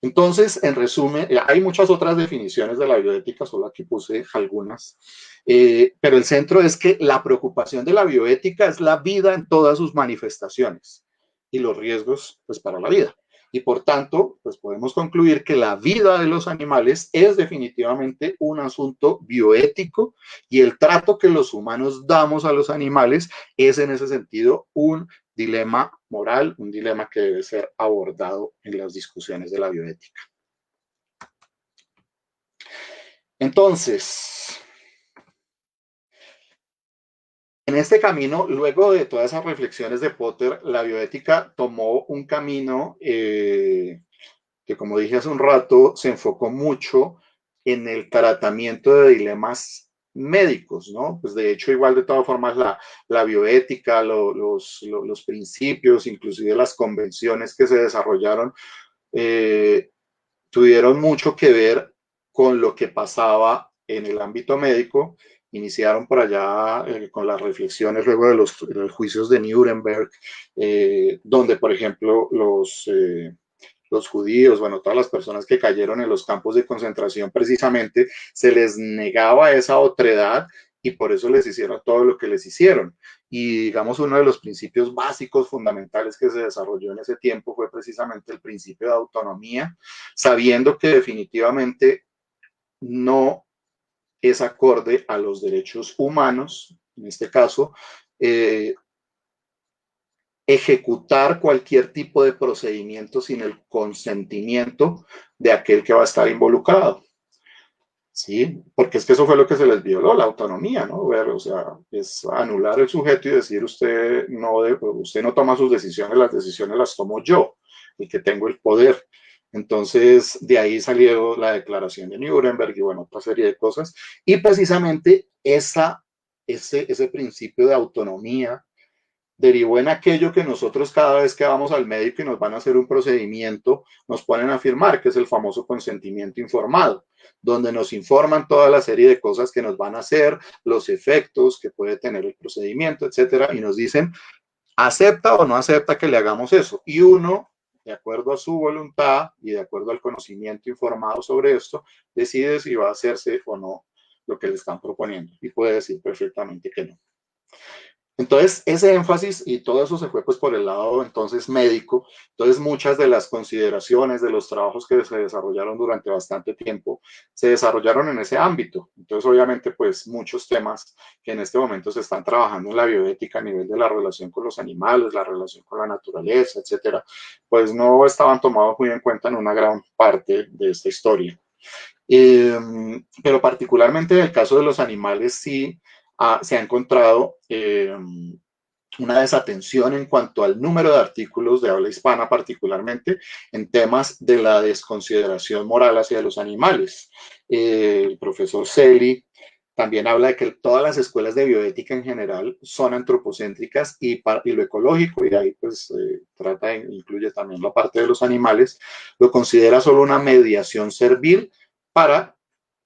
Entonces, en resumen, hay muchas otras definiciones de la bioética, solo aquí puse algunas, pero el centro es que la preocupación de la bioética es la vida en todas sus manifestaciones y los riesgos, pues, para la vida. Y por tanto, pues podemos concluir que la vida de los animales es definitivamente un asunto bioético, y el trato que los humanos damos a los animales es en ese sentido un dilema moral, un dilema que debe ser abordado en las discusiones de la bioética. Entonces, en este camino, luego de todas esas reflexiones de Potter, la bioética tomó un camino que, como dije hace un rato, se enfocó mucho en el tratamiento de dilemas médicos, ¿no? Pues de hecho, igual de todas formas, la bioética, los principios, inclusive las convenciones que se desarrollaron, tuvieron mucho que ver con lo que pasaba en el ámbito médico. Iniciaron por allá con las reflexiones luego de los juicios de Nuremberg, donde, por ejemplo, los judíos, bueno, todas las personas que cayeron en los campos de concentración, precisamente se les negaba esa otredad, y por eso les hicieron todo lo que les hicieron. Y digamos, uno de los principios básicos fundamentales que se desarrolló en ese tiempo fue precisamente el principio de autonomía, sabiendo que definitivamente no es acorde a los derechos humanos, en este caso, ejecutar cualquier tipo de procedimiento sin el consentimiento de aquel que va a estar involucrado. Sí, porque es que eso fue lo que se les violó, la autonomía, ¿no? O sea, es anular el sujeto y decir usted no toma sus decisiones, las decisiones las tomo yo, el que tengo el poder. Entonces, de ahí salió la declaración de Nuremberg y, bueno, otra serie de cosas. Y precisamente ese principio de autonomía derivó en aquello que nosotros, cada vez que vamos al médico y nos van a hacer un procedimiento, nos ponen a firmar, que es el famoso consentimiento informado, donde nos informan toda la serie de cosas que nos van a hacer, los efectos que puede tener el procedimiento, etcétera, y nos dicen, ¿acepta o no acepta que le hagamos eso? Y uno, de acuerdo a su voluntad y de acuerdo al conocimiento informado sobre esto, decide si va a hacerse o no lo que le están proponiendo, y puede decir perfectamente que no. Entonces, ese énfasis y todo eso se fue pues por el lado entonces médico. Entonces, muchas de las consideraciones de los trabajos que se desarrollaron durante bastante tiempo se desarrollaron en ese ámbito. Entonces, obviamente, pues muchos temas que en este momento se están trabajando en la bioética a nivel de la relación con los animales, la relación con la naturaleza, etcétera, pues no estaban tomados muy en cuenta en una gran parte de esta historia. Pero particularmente en el caso de los animales sí se ha encontrado una desatención en cuanto al número de artículos de habla hispana, particularmente en temas de la desconsideración moral hacia los animales. El profesor Celi también habla de que todas las escuelas de bioética en general son antropocéntricas, y lo ecológico, y ahí pues incluye también la parte de los animales, lo considera solo una mediación servil para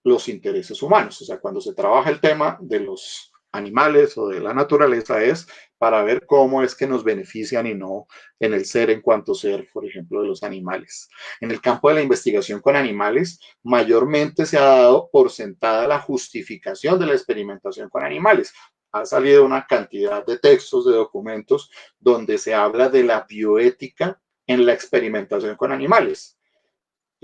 los intereses humanos. O sea, cuando se trabaja el tema de los animales o de la naturaleza es para ver cómo es que nos benefician y no en el ser en cuanto ser, por ejemplo, de los animales. En el campo de la investigación con animales, mayormente se ha dado por sentada la justificación de la experimentación con animales. Ha salido una cantidad de textos, de documentos, donde se habla de la bioética en la experimentación con animales.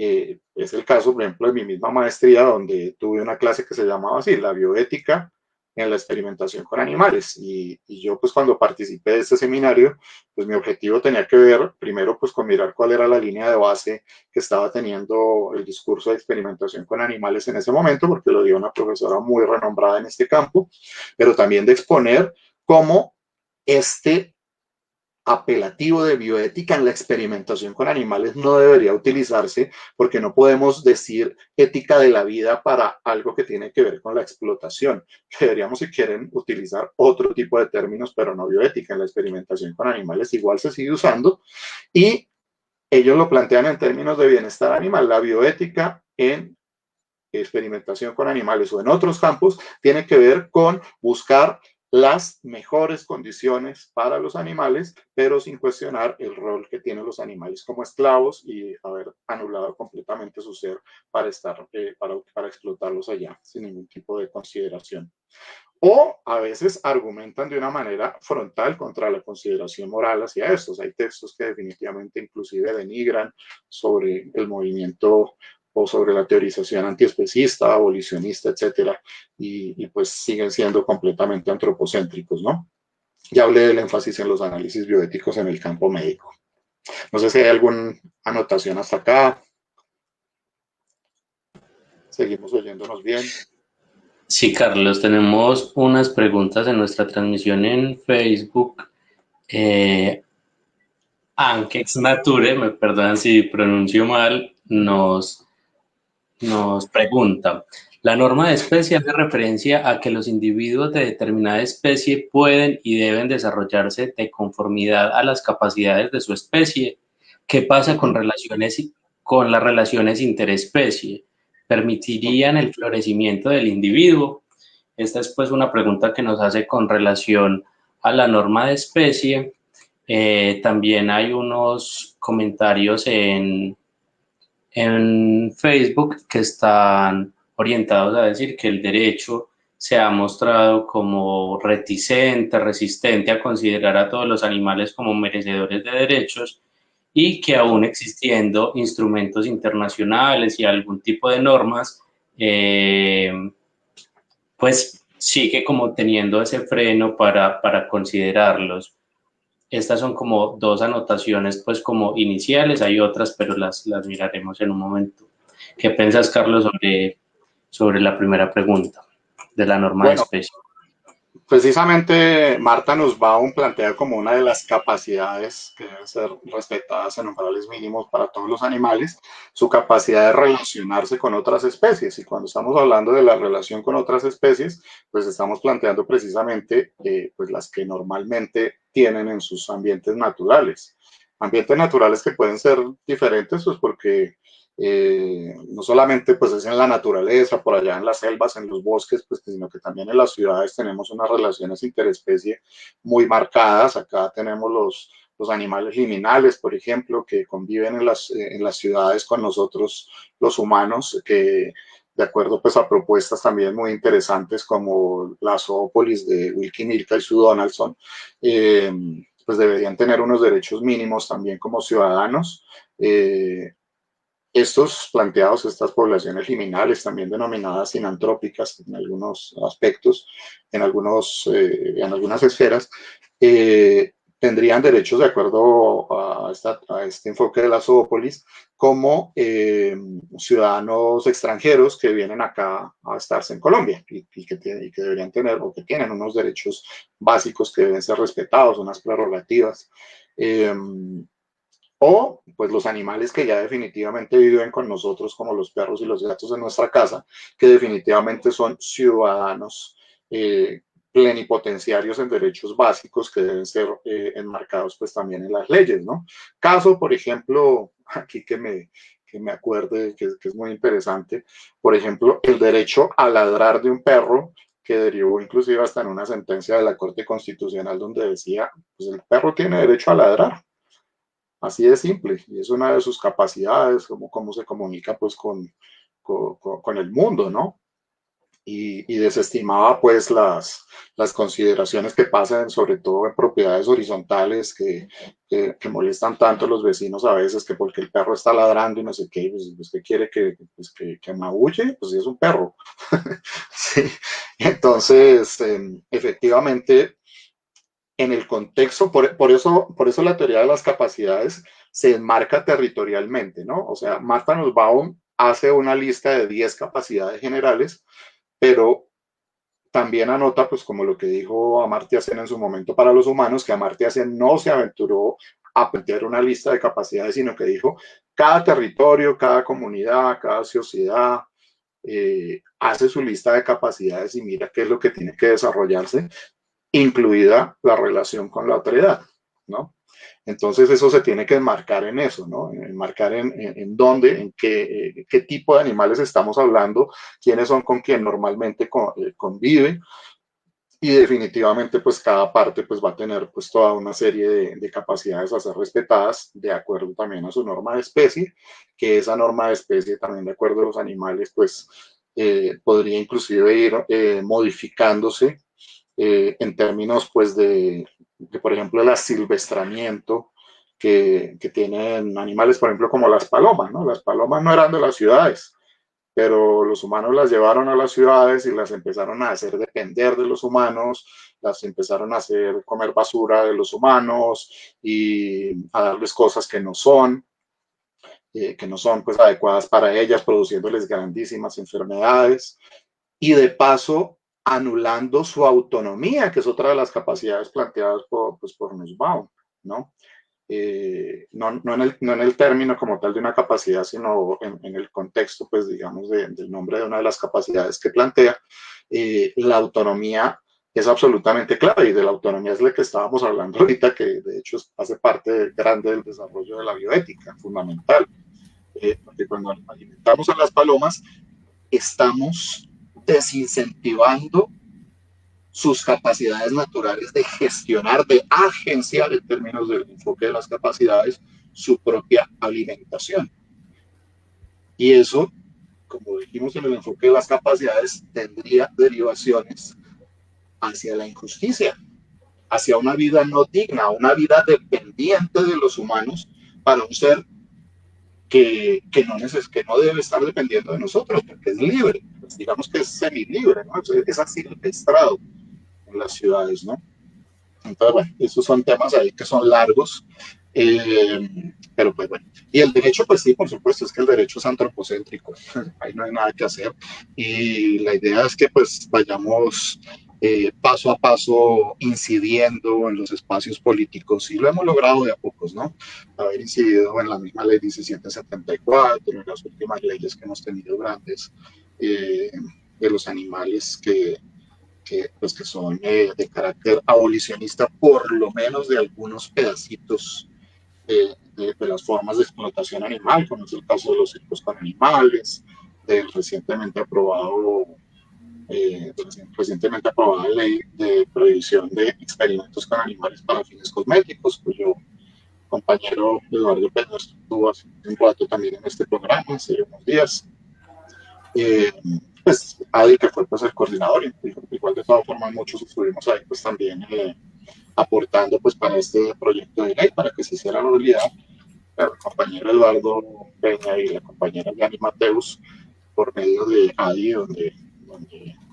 Es el caso, por ejemplo, de mi misma maestría, donde tuve una clase que se llamaba así, la bioética en la experimentación con animales. Y yo, pues, cuando participé de este seminario, pues mi objetivo tenía que ver, primero, pues, con mirar cuál era la línea de base que estaba teniendo el discurso de experimentación con animales en ese momento, porque lo dio una profesora muy renombrada en este campo, pero también de exponer cómo este apelativo de bioética en la experimentación con animales no debería utilizarse, porque no podemos decir ética de la vida para algo que tiene que ver con la explotación. Deberíamos, si quieren, utilizar otro tipo de términos, pero no bioética. En la experimentación con animales igual se sigue usando, y ellos lo plantean en términos de bienestar animal. La bioética en experimentación con animales o en otros campos tiene que ver con buscar las mejores condiciones para los animales, pero sin cuestionar el rol que tienen los animales como esclavos y haber anulado completamente su ser para explotarlos allá sin ningún tipo de consideración. O a veces argumentan de una manera frontal contra la consideración moral hacia estos. Hay textos que definitivamente inclusive denigran sobre el movimiento o sobre la teorización antiespecista, abolicionista, etcétera, y pues siguen siendo completamente antropocéntricos, ¿no? Ya hablé del énfasis en los análisis bioéticos en el campo médico. No sé si hay alguna anotación hasta acá. Seguimos oyéndonos bien. Sí, Carlos, tenemos unas preguntas en nuestra transmisión en Facebook. Ankex Nature, me perdonan si pronuncio mal, nos pregunta: la norma de especie hace referencia a que los individuos de determinada especie pueden y deben desarrollarse de conformidad a las capacidades de su especie. ¿Qué pasa con las relaciones interespecie? ¿Permitirían el florecimiento del individuo? Esta es pues una pregunta que nos hace con relación a la norma de especie. También hay unos comentarios en Facebook que están orientados a decir que el derecho se ha mostrado como reticente, resistente a considerar a todos los animales como merecedores de derechos, y que aún existiendo instrumentos internacionales y algún tipo de normas, pues sigue como teniendo ese freno para considerarlos. Estas son como dos anotaciones pues como iniciales, hay otras, pero las miraremos en un momento. ¿Qué piensas, Carlos, sobre la primera pregunta de la norma de especie? Precisamente Marta Nussbaum plantea como una de las capacidades que deben ser respetadas en umbrales mínimos para todos los animales, su capacidad de relacionarse con otras especies. Y cuando estamos hablando de la relación con otras especies, pues estamos planteando precisamente pues las que normalmente tienen en sus ambientes naturales. Ambientes naturales que pueden ser diferentes, pues porque no solamente pues es en la naturaleza, por allá en las selvas, en los bosques, pues, sino que también en las ciudades tenemos unas relaciones interespecie muy marcadas. Acá tenemos los animales liminales, por ejemplo, que conviven en las ciudades con nosotros, los humanos, que de acuerdo pues a propuestas también muy interesantes como la zoópolis de Wilkie Milka y Sue Donaldson, pues deberían tener unos derechos mínimos también como ciudadanos. Estos planteados, estas poblaciones liminales, también denominadas sinantrópicas en algunos aspectos, en algunas esferas, tendrían derechos de acuerdo a este enfoque de la zoópolis como ciudadanos extranjeros que vienen acá a estarse en Colombia y que deberían tener o que tienen unos derechos básicos que deben ser respetados, unas prerrogativas. O pues los animales que ya definitivamente viven con nosotros, como los perros y los gatos en nuestra casa, que definitivamente son ciudadanos plenipotenciarios en derechos básicos que deben ser enmarcados pues también en las leyes, ¿no? Caso, por ejemplo, aquí que me acuerde, que es muy interesante, por ejemplo, el derecho a ladrar de un perro, que derivó inclusive hasta en una sentencia de la Corte Constitucional donde decía, pues el perro tiene derecho a ladrar. Así de simple, y es una de sus capacidades, cómo se comunica pues con el mundo, ¿no? Y desestimaba pues las consideraciones que pasan, sobre todo en propiedades horizontales que molestan tanto a los vecinos a veces, que porque el perro está ladrando y no sé qué, pues que quiere que maulle, pues es un perro. Sí. Entonces, efectivamente, en el contexto, por eso la teoría de las capacidades se enmarca territorialmente, ¿no? O sea, Marta Nussbaum hace una lista de 10 capacidades generales, pero también anota, pues como lo que dijo Amartya Sen en su momento para los humanos, que Amartya Sen no se aventuró a plantear una lista de capacidades, sino que dijo, cada territorio, cada comunidad, cada sociedad hace su lista de capacidades y mira qué es lo que tiene que desarrollarse, incluida la relación con la otra edad, ¿no? Entonces eso se tiene que enmarcar en eso, ¿no? Enmarcar en dónde, en qué tipo de animales estamos hablando, quiénes son con quien normalmente convive, y definitivamente pues cada parte pues va a tener pues toda una serie de capacidades a ser respetadas de acuerdo también a su norma de especie, que esa norma de especie también de acuerdo a los animales pues podría inclusive ir modificándose en términos pues por ejemplo el asilvestramiento que tienen animales por ejemplo como las palomas, ¿no? Las palomas no eran de las ciudades, pero los humanos las llevaron a las ciudades y las empezaron a hacer depender de los humanos, las empezaron a hacer comer basura de los humanos y a darles cosas que no son pues adecuadas para ellas, produciéndoles grandísimas enfermedades y de paso anulando su autonomía, que es otra de las capacidades planteadas por Nussbaum, ¿no? No en el término como tal de una capacidad, sino en el contexto, pues digamos, del nombre de una de las capacidades que plantea, la autonomía es absolutamente clave y de la autonomía es la que estábamos hablando ahorita, que de hecho hace parte grande del desarrollo de la bioética, fundamental, porque cuando alimentamos a las palomas estamos desincentivando sus capacidades naturales de gestionar, de agenciar en términos del enfoque de las capacidades, su propia alimentación. Y eso, como dijimos en el enfoque de las capacidades, tendría derivaciones hacia la injusticia, hacia una vida no digna, una vida dependiente de los humanos para un ser que no debe estar dependiendo de nosotros, porque es libre, pues digamos que es semilibre, ¿no? Es asilvestrado en las ciudades, ¿no? Entonces, bueno, esos son temas ahí que son largos, pero pues bueno. Y el derecho, pues sí, por supuesto, es que el derecho es antropocéntrico, ahí no hay nada que hacer. Y la idea es que pues vayamos paso a paso incidiendo en los espacios políticos y lo hemos logrado de a pocos, ¿no? Haber incidido en la misma ley 1774, en las últimas leyes que hemos tenido grandes de los animales pues que son de carácter abolicionista, por lo menos de algunos pedacitos de las formas de explotación animal, como es el caso de los circos con animales, del recientemente recientemente aprobada ley de prohibición de experimentos con animales para fines cosméticos, cuyo compañero Eduardo Peña estuvo hace un rato también en este programa, hace unos días. Pues Adi, que fue pues el coordinador, igual de todas formas muchos estuvimos ahí pues también aportando pues para este proyecto de ley, para que se hiciera la realidad. El compañero Eduardo Peña y la compañera Yani Mateus, por medio de Adi, donde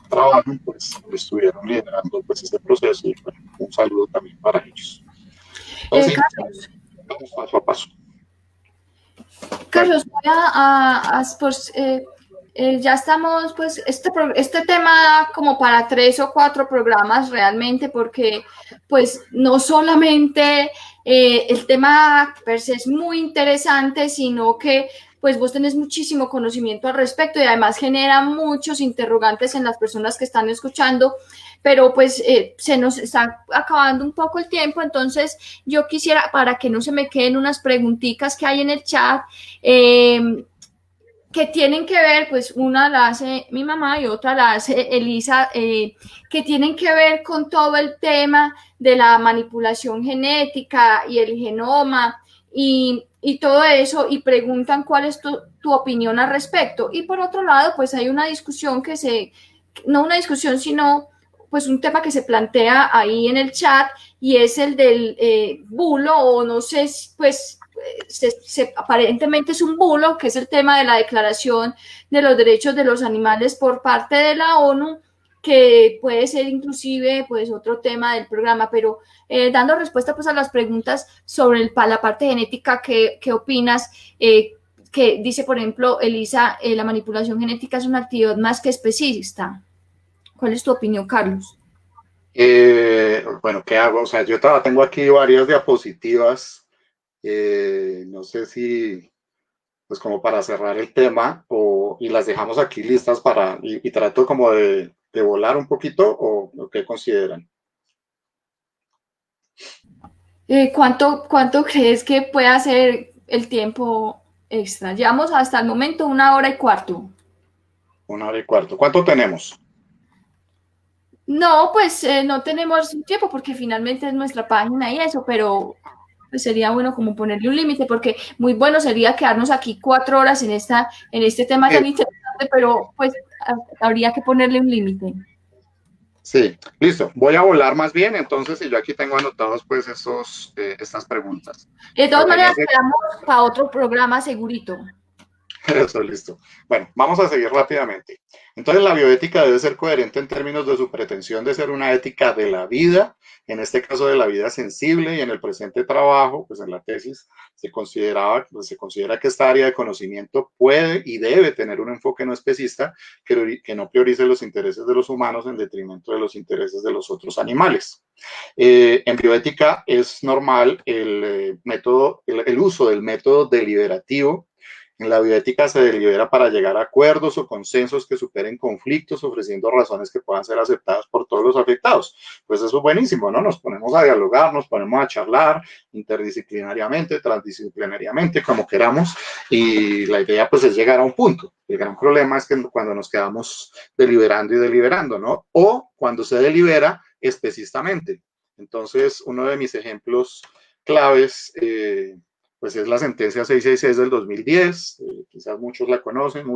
trabajan, pues estuvieron liderando pues este proceso y bueno, un saludo también para ellos. Entonces, vamos paso a paso. Carlos, voy pues, ya estamos, pues, este tema como para 3 o 4 programas realmente, porque, pues, no solamente el tema per se es muy interesante, sino que, pues, vos tenés muchísimo conocimiento al respecto y además genera muchos interrogantes en las personas que están escuchando, pero, pues, se nos está acabando un poco el tiempo, entonces yo quisiera, para que no se me queden unas preguntitas que hay en el chat, que tienen que ver, pues una la hace mi mamá y otra la hace Elisa, que tienen que ver con todo el tema de la manipulación genética y el genoma y todo eso, y preguntan cuál es tu opinión al respecto. Y por otro lado, pues hay una discusión no una discusión, sino pues un tema que se plantea ahí en el chat, y es el del bulo, o no sé, pues aparentemente es un bulo, que es el tema de la Declaración de los Derechos de los Animales por parte de la ONU, que puede ser inclusive pues otro tema del programa, pero dando respuesta pues a las preguntas sobre la parte genética, ¿qué opinas? Que dice, por ejemplo, Elisa, la manipulación genética es una actividad más que especista. ¿Cuál es tu opinión, Carlos? Bueno, ¿qué hago? O sea, yo tengo aquí varias diapositivas. No sé si, pues como para cerrar el tema, y las dejamos aquí listas y trato como de volar un poquito, o qué consideran. ¿Cuánto crees que puede ser el tiempo extra? Llevamos hasta el momento 1 hora y cuarto. 1 hora y cuarto. ¿Cuánto tenemos? No, pues no tenemos tiempo porque finalmente es nuestra página y eso, pero pues, sería bueno como ponerle un límite porque muy bueno sería quedarnos aquí 4 horas en este tema tan interesante, pero pues habría que ponerle un límite. Sí, listo. Voy a volar más bien, entonces, y yo aquí tengo anotados pues estas preguntas. De todas Pero maneras, fíjense. quedamos para otro programa segurito. Eso, listo. Bueno, vamos a seguir rápidamente. Entonces, la bioética debe ser coherente en términos de su pretensión de ser una ética de la vida, en este caso de la vida sensible, y en el presente trabajo, pues en la tesis, se considera que esta área de conocimiento puede y debe tener un enfoque no especista que no priorice los intereses de los humanos en detrimento de los intereses de los otros animales. En bioética es normal el uso del método deliberativo. En la bioética se delibera para llegar a acuerdos o consensos que superen conflictos, ofreciendo razones que puedan ser aceptadas por todos los afectados. Pues eso es buenísimo, ¿no? Nos ponemos a dialogar, nos ponemos a charlar interdisciplinariamente, transdisciplinariamente, como queramos, y la idea pues es llegar a un punto. El gran problema es que cuando nos quedamos deliberando y deliberando, ¿no? O cuando se delibera especistamente. Entonces, uno de mis ejemplos claves, pues es la sentencia 666 del 2010, quizás muchos la conocen,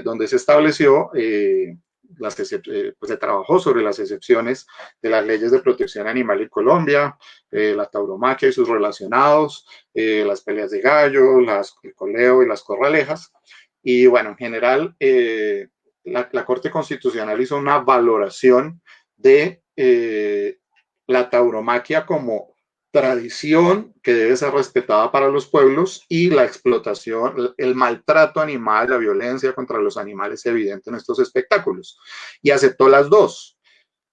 donde se estableció, pues se trabajó sobre las excepciones de las leyes de protección animal en Colombia, la tauromaquia y sus relacionados, las peleas de gallo, el coleo y las corralejas. Y bueno, en general, la Corte Constitucional hizo una valoración de la tauromaquia como tradición que debe ser respetada para los pueblos, y la explotación, el maltrato animal, la violencia contra los animales evidente en estos espectáculos. Y aceptó las dos.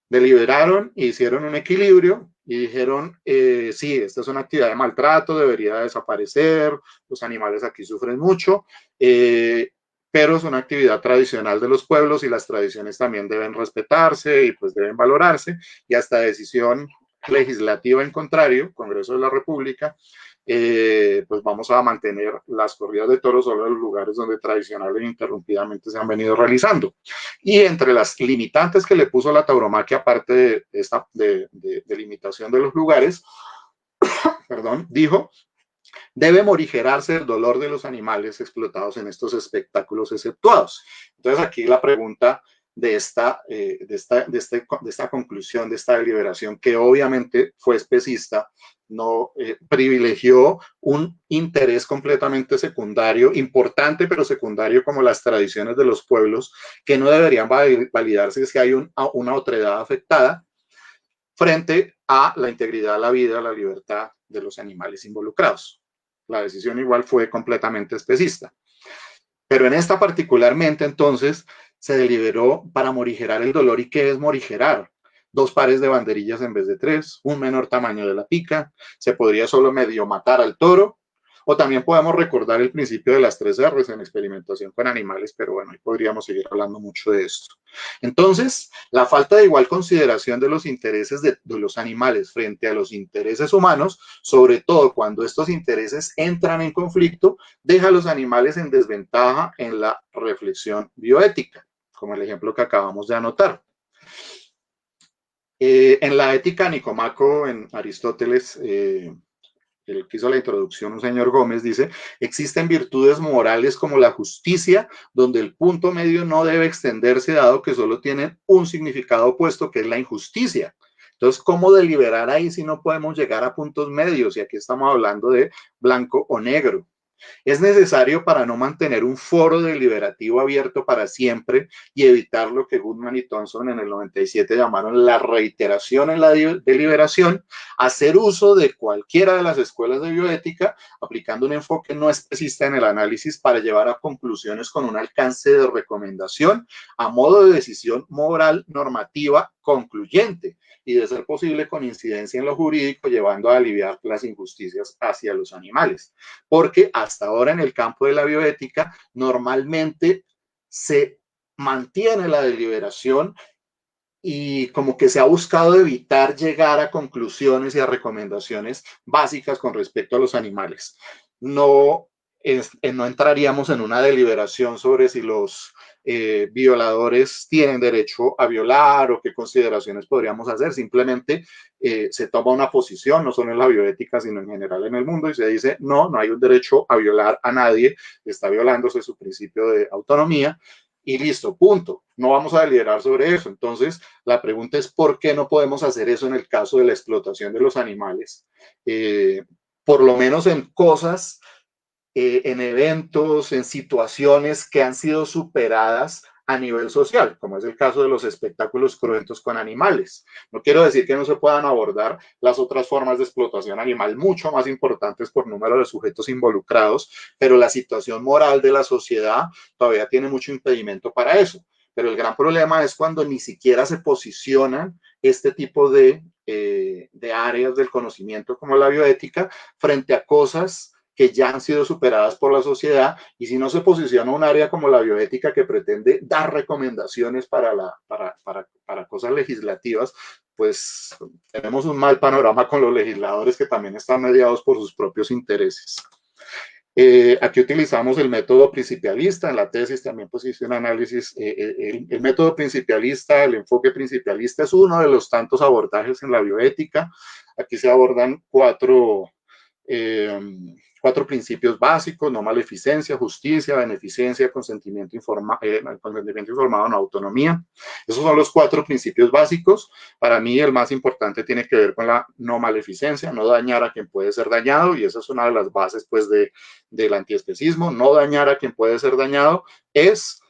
Deliberaron e hicieron un equilibrio y dijeron, sí, esta es una actividad de maltrato, debería desaparecer, los animales aquí sufren mucho, pero es una actividad tradicional de los pueblos y las tradiciones también deben respetarse y pues deben valorarse, y hasta decisión legislativa en contrario, Congreso de la República, pues vamos a mantener las corridas de toros solo en los lugares donde tradicionalmente e interrumpidamente se han venido realizando. Y entre las limitantes que le puso la tauromaquia, aparte de esta limitación de los lugares, perdón, dijo, debe morigerarse el dolor de los animales explotados en estos espectáculos exceptuados. Entonces aquí la pregunta de esta conclusión, de esta deliberación, que obviamente fue especista, no privilegió un interés completamente secundario, importante pero secundario, como las tradiciones de los pueblos, que no deberían validarse si hay una otredad afectada, frente a la integridad, la vida, la libertad de los animales involucrados. La decisión igual fue completamente especista. Pero en esta particularmente, entonces, se deliberó para morigerar el dolor. ¿Y qué es morigerar? 2 pares de banderillas en vez de 3, un menor tamaño de la pica, se podría solo medio matar al toro, o también podemos recordar el principio de las 3 R's en experimentación con animales, pero bueno, ahí podríamos seguir hablando mucho de esto. Entonces, la falta de igual consideración de los intereses de los animales frente a los intereses humanos, sobre todo cuando estos intereses entran en conflicto, deja a los animales en desventaja en la reflexión bioética, como el ejemplo que acabamos de anotar. En la Ética Nicomaco, en Aristóteles, el que hizo la introducción, un señor Gómez, dice, existen virtudes morales como la justicia, donde el punto medio no debe extenderse, dado que solo tienen un significado opuesto, que es la injusticia. Entonces, ¿cómo deliberar ahí si no podemos llegar a puntos medios? Y aquí estamos hablando de blanco o negro. Es necesario para no mantener un foro deliberativo abierto para siempre y evitar lo que Goodman y Thompson en el 97 llamaron la reiteración en la deliberación, hacer uso de cualquiera de las escuelas de bioética, aplicando un enfoque no especista en el análisis para llevar a conclusiones con un alcance de recomendación a modo de decisión moral normativa concluyente y, de ser posible, con incidencia en lo jurídico, llevando a aliviar las injusticias hacia los animales. Porque hasta ahora en el campo de la bioética normalmente se mantiene la deliberación y como que se ha buscado evitar llegar a conclusiones y a recomendaciones básicas con respecto a los animales. No entraríamos en una deliberación sobre si los violadores tienen derecho a violar o qué consideraciones podríamos hacer. Simplemente se toma una posición, no solo en la bioética, sino en general en el mundo, y se dice, no hay un derecho a violar a nadie, está violándose su principio de autonomía, y listo, punto. No vamos a deliberar sobre eso. Entonces, la pregunta es, ¿por qué no podemos hacer eso en el caso de la explotación de los animales? Por lo menos en cosas, en eventos, en situaciones que han sido superadas a nivel social, como es el caso de los espectáculos cruentos con animales. No quiero decir que no se puedan abordar las otras formas de explotación animal, mucho más importantes por número de sujetos involucrados, pero la situación moral de la sociedad todavía tiene mucho impedimento para eso. Pero el gran problema es cuando ni siquiera se posicionan este tipo de áreas del conocimiento como la bioética frente a cosas que ya han sido superadas por la sociedad, y si no se posiciona un área como la bioética que pretende dar recomendaciones para cosas legislativas, pues tenemos un mal panorama con los legisladores que también están mediados por sus propios intereses. Aquí utilizamos el método principialista, en la tesis también pues hice un análisis, el método principialista, el enfoque principialista es uno de los tantos abordajes en la bioética. Aquí se abordan cuatro principios básicos: no maleficencia, justicia, beneficencia, consentimiento informado, no autonomía. Esos son los 4 principios básicos. Para mí el más importante tiene que ver con la no maleficencia, no dañar a quien puede ser dañado, y esa es una de las bases pues del antiespecismo. No dañar a quien puede ser dañado es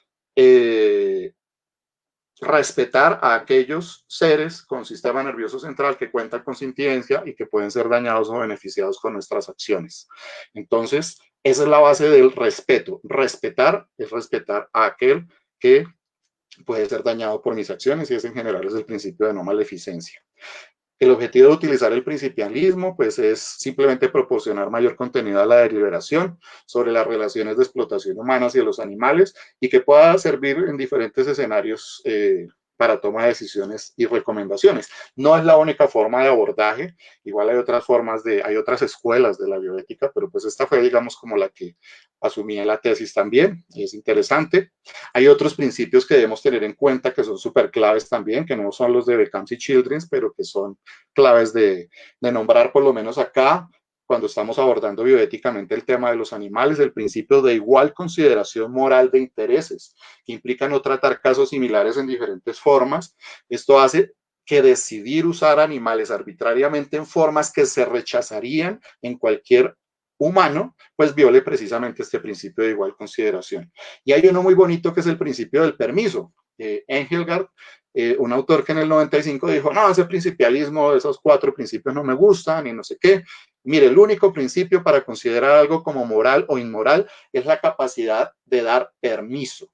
respetar a aquellos seres con sistema nervioso central que cuentan con sintiencia y que pueden ser dañados o beneficiados con nuestras acciones. Entonces, esa es la base del respeto. Respetar es respetar a aquel que puede ser dañado por mis acciones, y ese en general es el principio de no maleficencia. El objetivo de utilizar el principialismo pues es simplemente proporcionar mayor contenido a la deliberación sobre las relaciones de explotación humanas y de los animales, y que pueda servir en diferentes escenarios para toma de decisiones y recomendaciones. No es la única forma de abordaje, igual hay otras formas hay otras escuelas de la bioética, pero pues esta fue, digamos, como la que asumí en la tesis también, y es interesante. Hay otros principios que debemos tener en cuenta que son súper claves también, que no son los de Beckham's y Children's, pero que son claves de nombrar, por lo menos acá, cuando estamos abordando bioéticamente el tema de los animales: el principio de igual consideración moral de intereses, que implica no tratar casos similares en diferentes formas. Esto hace que decidir usar animales arbitrariamente en formas que se rechazarían en cualquier humano, pues viole precisamente este principio de igual consideración. Y hay uno muy bonito que es el principio del permiso. Engelgard, un autor que en el 95 dijo, no, ese principialismo, esos 4 principios no me gustan y no sé qué. Mire, el único principio para considerar algo como moral o inmoral es la capacidad de dar permiso.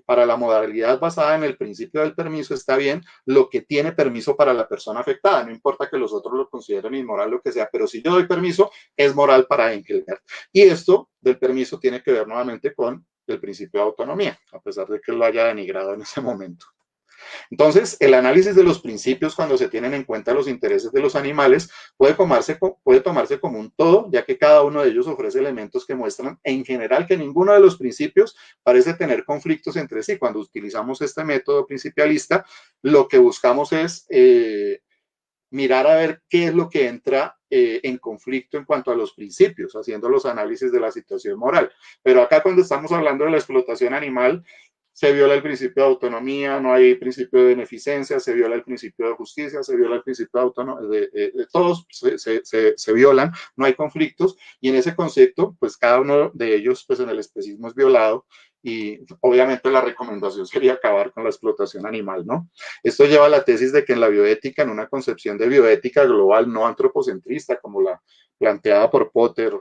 Para la modalidad basada en el principio del permiso está bien lo que tiene permiso para la persona afectada, no importa que los otros lo consideren inmoral, lo que sea, pero si yo doy permiso, es moral para Engelgard. Y esto del permiso tiene que ver nuevamente con el principio de autonomía, a pesar de que lo haya denigrado en ese momento. Entonces, el análisis de los principios, cuando se tienen en cuenta los intereses de los animales, puede tomarse como un todo, ya que cada uno de ellos ofrece elementos que muestran en general que ninguno de los principios parece tener conflictos entre sí. Cuando utilizamos este método principialista, lo que buscamos es mirar a ver qué es lo que entra en conflicto en cuanto a los principios, haciendo los análisis de la situación moral. Pero acá, cuando estamos hablando de la explotación animal, se viola el principio de autonomía, no hay principio de beneficencia, se viola el principio de justicia, se viola el principio de autonomía, todos se violan, no hay conflictos, y en ese concepto, pues cada uno de ellos, pues en el especismo es violado, y obviamente la recomendación sería acabar con la explotación animal, ¿no? Esto lleva a la tesis de que en la bioética, en una concepción de bioética global no antropocentrista, como la planteada por Potter,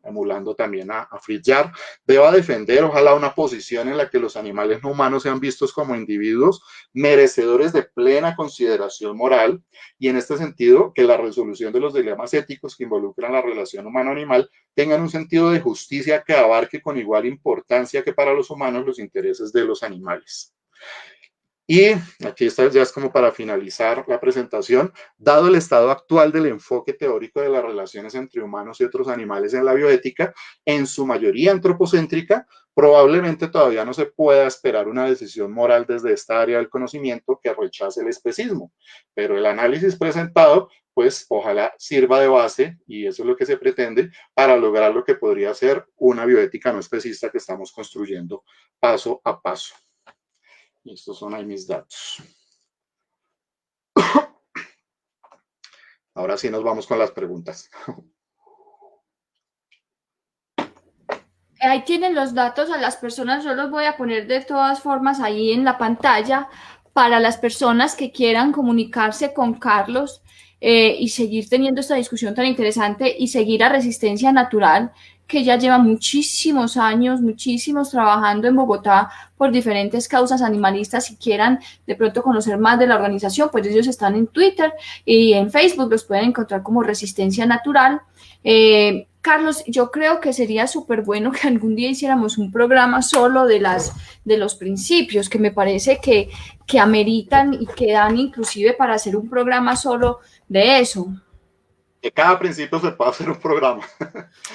emulando también a Fritz Jarr, deba defender, ojalá, una posición en la que los animales no humanos sean vistos como individuos merecedores de plena consideración moral, y en este sentido, que la resolución de los dilemas éticos que involucran la relación humano-animal tengan un sentido de justicia que abarque con igual importancia que para los humanos los intereses de los animales. Y aquí está, ya es como para finalizar la presentación. Dado el estado actual del enfoque teórico de las relaciones entre humanos y otros animales en la bioética, en su mayoría antropocéntrica, probablemente todavía no se pueda esperar una decisión moral desde esta área del conocimiento que rechace el especismo. Pero el análisis presentado, pues ojalá sirva de base, y eso es lo que se pretende, para lograr lo que podría ser una bioética no especista que estamos construyendo paso a paso. Y estos son ahí mis datos. Ahora sí nos vamos con las preguntas. Ahí tienen los datos a las personas, yo los voy a poner de todas formas ahí en la pantalla para las personas que quieran comunicarse con Carlos y seguir teniendo esta discusión tan interesante y seguir a Resistencia Natural, que ya lleva muchísimos años, muchísimos trabajando en Bogotá por diferentes causas animalistas. Si quieran de pronto conocer más de la organización, pues ellos están en Twitter y en Facebook, los pueden encontrar como Resistencia Natural. Carlos, yo creo que sería súper bueno que algún día hiciéramos un programa solo de los principios, que me parece que ameritan y que dan inclusive para hacer un programa solo de eso. Que cada principio se pueda hacer un programa.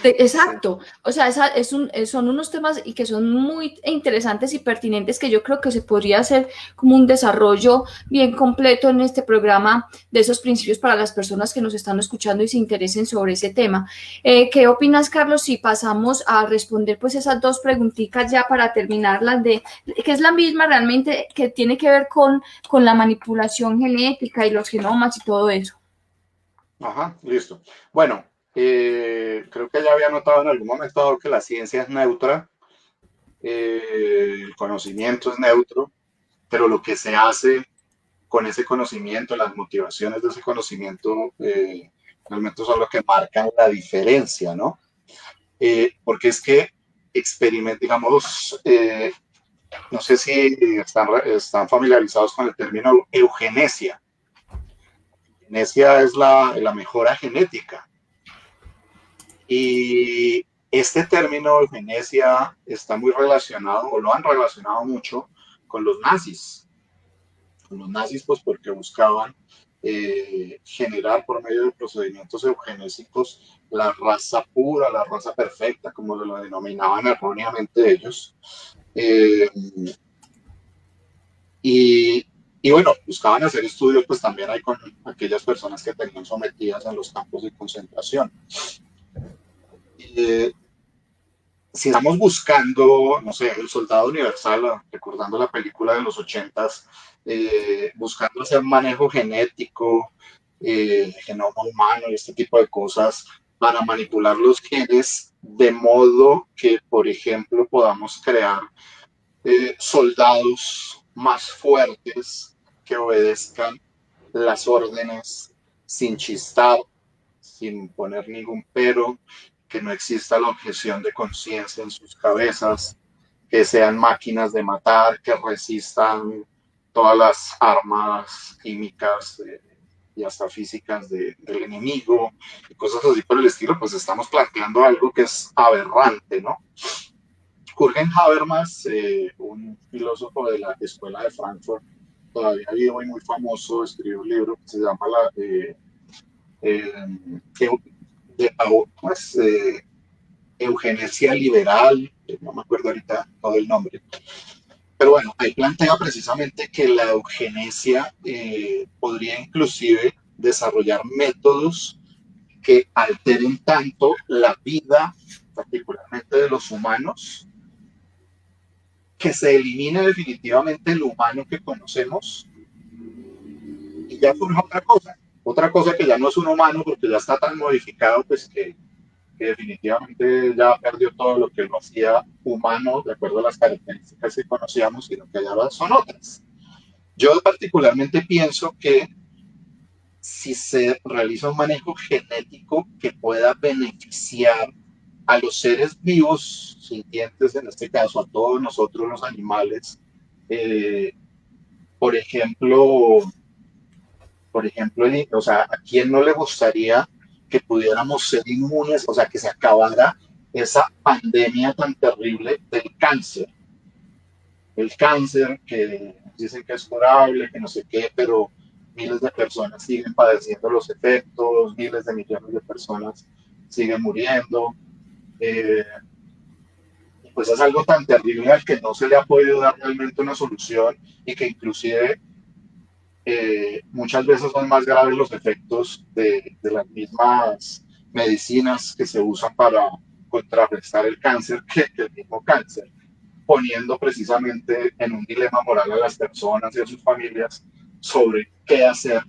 Exacto, o sea, son unos temas y que son muy interesantes y pertinentes, que yo creo que se podría hacer como un desarrollo bien completo en este programa de esos principios para las personas que nos están escuchando y se interesen sobre ese tema. ¿Qué opinas, Carlos, si pasamos a responder pues esas dos preguntitas ya para terminarlas, que es la misma realmente, que tiene que ver con la manipulación genética y los genomas y todo eso? Ajá, listo. Bueno, creo que ya había notado en algún momento que la ciencia es neutra, el conocimiento es neutro, pero lo que se hace con ese conocimiento, las motivaciones de ese conocimiento, realmente son lo que marcan la diferencia, ¿no? Porque es que digamos, no sé si están familiarizados con el término eugenesia. Eugenesia es la mejora genética. Y este término eugenesia está muy relacionado, o lo han relacionado mucho, con los nazis. Con los nazis, pues porque buscaban generar por medio de procedimientos eugenésicos la raza pura, la raza perfecta, como lo denominaban erróneamente ellos. Y bueno, buscaban hacer estudios pues también hay con aquellas personas que tenían sometidas en los campos de concentración. Si estamos buscando, no sé, el soldado universal, recordando la película de los 80s, buscando hacer manejo genético, genoma humano y este tipo de cosas para manipular los genes de modo que, por ejemplo, podamos crear soldados más fuertes que obedezcan las órdenes sin chistar, sin poner ningún pero, que no exista la objeción de conciencia en sus cabezas, que sean máquinas de matar, que resistan todas las armas químicas y hasta físicas del enemigo, y cosas así por el estilo. Pues estamos planteando algo que es aberrante, ¿no? Jürgen Habermas, un filósofo de la Escuela de Frankfurt, todavía vivo y muy famoso, escribió un libro que se llama eugenesia liberal, no me acuerdo ahorita todo el nombre, pero bueno, ahí plantea precisamente que la eugenesia podría inclusive desarrollar métodos que alteren tanto la vida, particularmente de los humanos, que se elimine definitivamente el humano que conocemos y ya surja otra cosa que ya no es un humano porque ya está tan modificado, pues que definitivamente ya perdió todo lo que lo hacía humano de acuerdo a las características que conocíamos, sino que ya son otras. Yo particularmente pienso que si se realiza un manejo genético que pueda beneficiar a los seres vivos, sintientes en este caso, a todos nosotros los animales, eh, por ejemplo, o sea, ¿a quién no le gustaría que pudiéramos ser inmunes, o sea, que se acabara esa pandemia tan terrible del cáncer? El cáncer que dicen que es curable, que no sé qué, pero miles de personas siguen padeciendo los efectos, miles de millones de personas siguen muriendo. Pues es algo tan terrible al que no se le ha podido dar realmente una solución y que inclusive muchas veces son más graves los efectos de las mismas medicinas que se usan para contrarrestar el cáncer que el mismo cáncer, poniendo precisamente en un dilema moral a las personas y a sus familias sobre qué hacer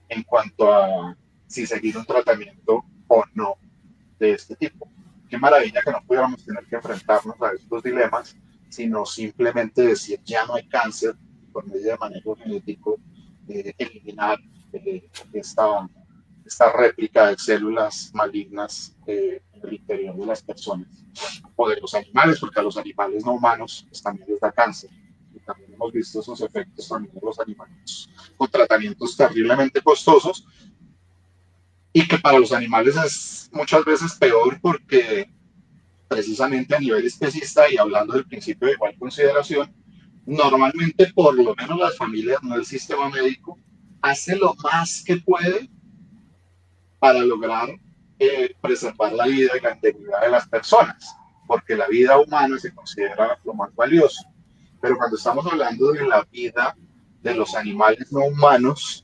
en cuanto a si seguir un tratamiento o no de este tipo. Qué maravilla que no pudiéramos tener que enfrentarnos a estos dilemas, sino simplemente decir ya no hay cáncer por medio de manejo genético, eliminar esta réplica de células malignas en el interior de las personas o de los animales, porque a los animales no humanos pues, también les da cáncer. Y también hemos visto esos efectos también en los animales con tratamientos terriblemente costosos y que para los animales es muchas veces peor porque precisamente a nivel especista y hablando del principio de igual consideración, normalmente por lo menos las familias, no el sistema médico, hace lo más que puede para lograr preservar la vida y la integridad de las personas, porque la vida humana se considera lo más valioso. Pero cuando estamos hablando de la vida de los animales no humanos,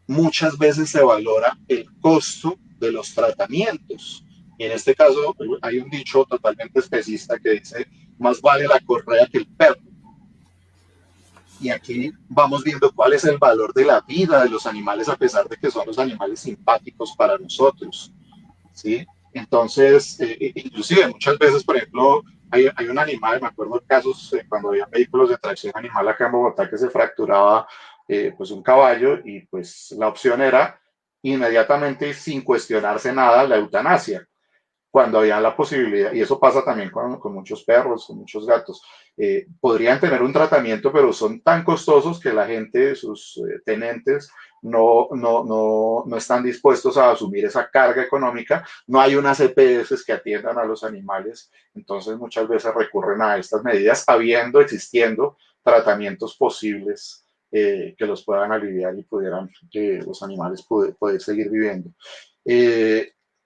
muchas veces se valora el costo de los tratamientos. Y en este caso hay un dicho totalmente especista que dice, más vale la correa que el perro. Y aquí vamos viendo cuál es el valor de la vida de los animales, a pesar de que son los animales simpáticos para nosotros, ¿sí? Entonces, inclusive muchas veces, por ejemplo, hay un animal, me acuerdo de casos cuando había vehículos de tracción animal acá en Bogotá que se fracturaba pues un caballo y pues la opción era inmediatamente, sin cuestionarse nada, la eutanasia cuando había la posibilidad, y eso pasa también con muchos perros, con muchos gatos, podrían tener un tratamiento, pero son tan costosos que la gente, sus tenentes, no están dispuestos a asumir esa carga económica. No hay unas EPS que atiendan a los animales, entonces muchas veces recurren a estas medidas, existiendo tratamientos posibles que los puedan aliviar y pudieran los animales poder seguir viviendo.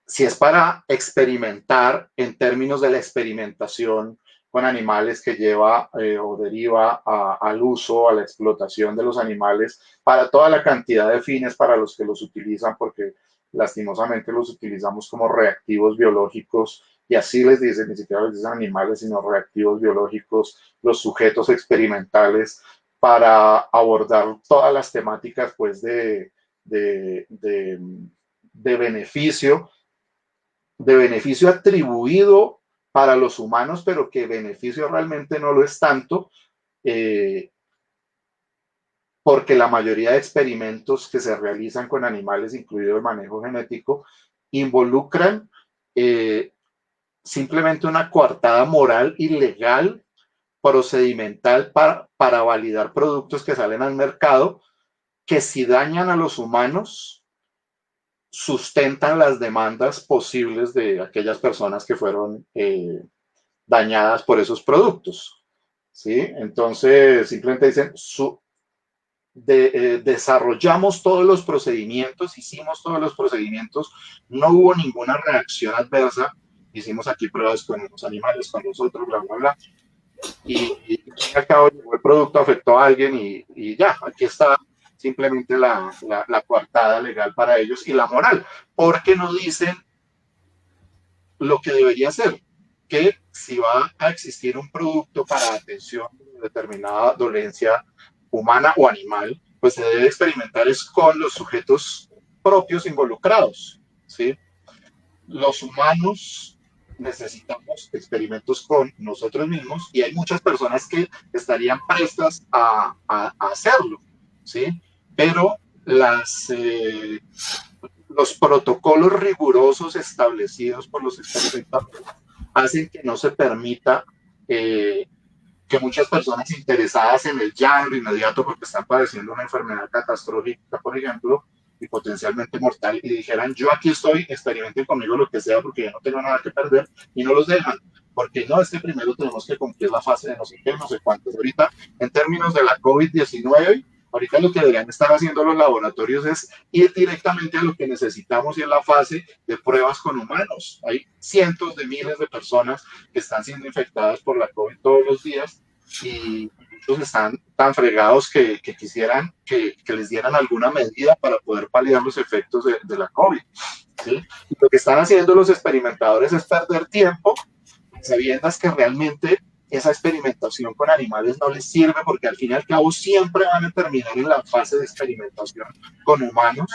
Si es para experimentar en términos de la experimentación con animales que lleva o deriva al uso, a la explotación de los animales para toda la cantidad de fines para los que los utilizan, porque lastimosamente los utilizamos como reactivos biológicos y así les dicen, ni siquiera les dicen animales, sino reactivos biológicos, los sujetos experimentales para abordar todas las temáticas pues de beneficio atribuido para los humanos, pero que beneficio realmente no lo es tanto, porque la mayoría de experimentos que se realizan con animales, incluido el manejo genético, involucran simplemente una coartada moral y legal, procedimental para validar productos que salen al mercado, que si dañan a los humanos, sustentan las demandas posibles de aquellas personas que fueron dañadas por esos productos, ¿sí? Entonces, simplemente dicen, desarrollamos todos los procedimientos, hicimos todos los procedimientos, no hubo ninguna reacción adversa, hicimos aquí pruebas con los animales, con nosotros, bla, bla, bla, y al cabo llegó el producto, afectó a alguien y ya, aquí está simplemente la coartada legal para ellos y la moral, porque no dicen lo que debería ser, que si va a existir un producto para atención de determinada dolencia humana o animal, pues se debe experimentar es con los sujetos propios involucrados, ¿sí? Los humanos necesitamos experimentos con nosotros mismos y hay muchas personas que estarían prestas a hacerlo, ¿sí? Pero los protocolos rigurosos establecidos por los experimentadores hacen que no se permita que muchas personas interesadas en el llanto inmediato porque están padeciendo una enfermedad catastrófica, por ejemplo, y potencialmente mortal, y dijeran, yo aquí estoy, experimenten conmigo lo que sea porque ya no tengo nada que perder, y no los dejan, porque no, primero tenemos que cumplir la fase de no sé qué, no sé cuántos. Ahorita, en términos de la COVID-19, ahorita lo que deberían estar haciendo los laboratorios es ir directamente a lo que necesitamos y en la fase de pruebas con humanos. Hay cientos de miles de personas que están siendo infectadas por la COVID todos los días y muchos están tan fregados que quisieran que les dieran alguna medida para poder paliar los efectos de la COVID, ¿sí? Y lo que están haciendo los experimentadores es perder tiempo sabiendo que realmente esa experimentación con animales no les sirve porque al fin y al cabo siempre van a terminar en la fase de experimentación con humanos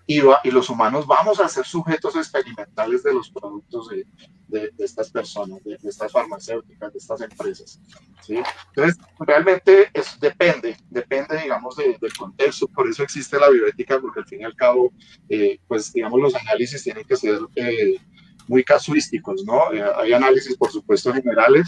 y los humanos vamos a ser sujetos experimentales de los productos de estas personas, de estas farmacéuticas, de estas empresas, ¿sí? Entonces, realmente depende, digamos, del contexto, por eso existe la bioética, porque al fin y al cabo, pues, digamos, los análisis tienen que ser muy casuísticos, ¿no? Hay análisis, por supuesto, generales,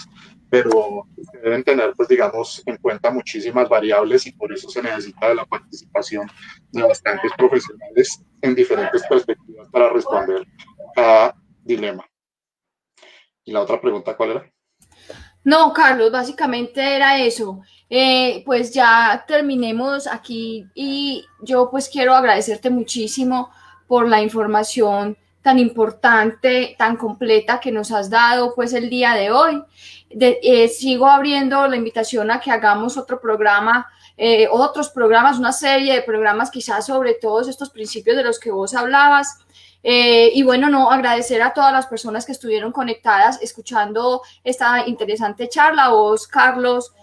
pero deben tener, pues, digamos, en cuenta muchísimas variables y por eso se necesita de la participación de bastantes profesionales en diferentes perspectivas para responder a dilema. ¿Y la otra pregunta cuál era? No, Carlos, básicamente era eso. Pues ya terminemos aquí y yo pues quiero agradecerte muchísimo por la información tan importante, tan completa que nos has dado pues el día de hoy. Sigo abriendo la invitación a que hagamos otro programa, otros programas, una serie de programas quizás sobre todos estos principios de los que vos hablabas. Y bueno, no, agradecer a todas las personas que estuvieron conectadas escuchando esta interesante charla. Vos, Carlos,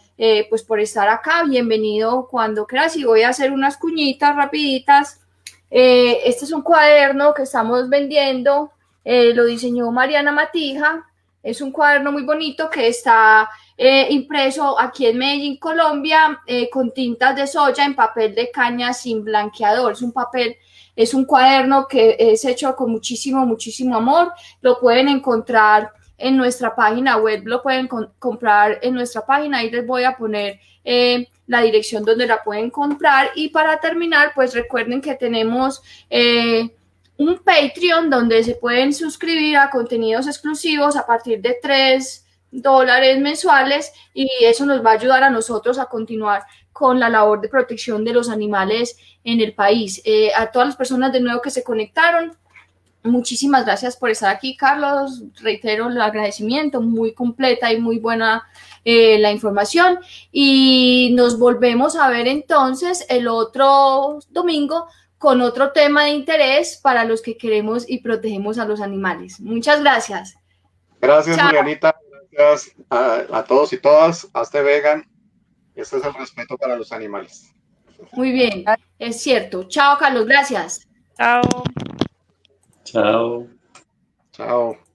pues por estar acá, bienvenido cuando quieras. Y voy a hacer unas cuñitas rapiditas. Este es un cuaderno que estamos vendiendo, lo diseñó Mariana Matija. Es un cuaderno muy bonito que está impreso aquí en Medellín, Colombia, con tintas de soya en papel de caña sin blanqueador. Es un cuaderno que es hecho con muchísimo, muchísimo amor. Lo pueden encontrar en nuestra página web, lo pueden comprar en nuestra página. Ahí les voy a poner la dirección donde la pueden comprar. Y para terminar, pues recuerden que tenemos un Patreon donde se pueden suscribir a contenidos exclusivos a partir de $3 mensuales y eso nos va a ayudar a nosotros a continuar con la labor de protección de los animales en el país. A todas las personas de nuevo que se conectaron, muchísimas gracias por estar aquí, Carlos. Reitero el agradecimiento, muy completa y muy buena la información. Y nos volvemos a ver entonces el otro domingo con otro tema de interés para los que queremos y protegemos a los animales. Muchas gracias. Gracias, Chao. Julianita. Gracias a todos y todas. Hazte vegan. Este es el respeto para los animales. Muy bien, es cierto. Chao, Carlos, gracias. Chao. Chao. Chao.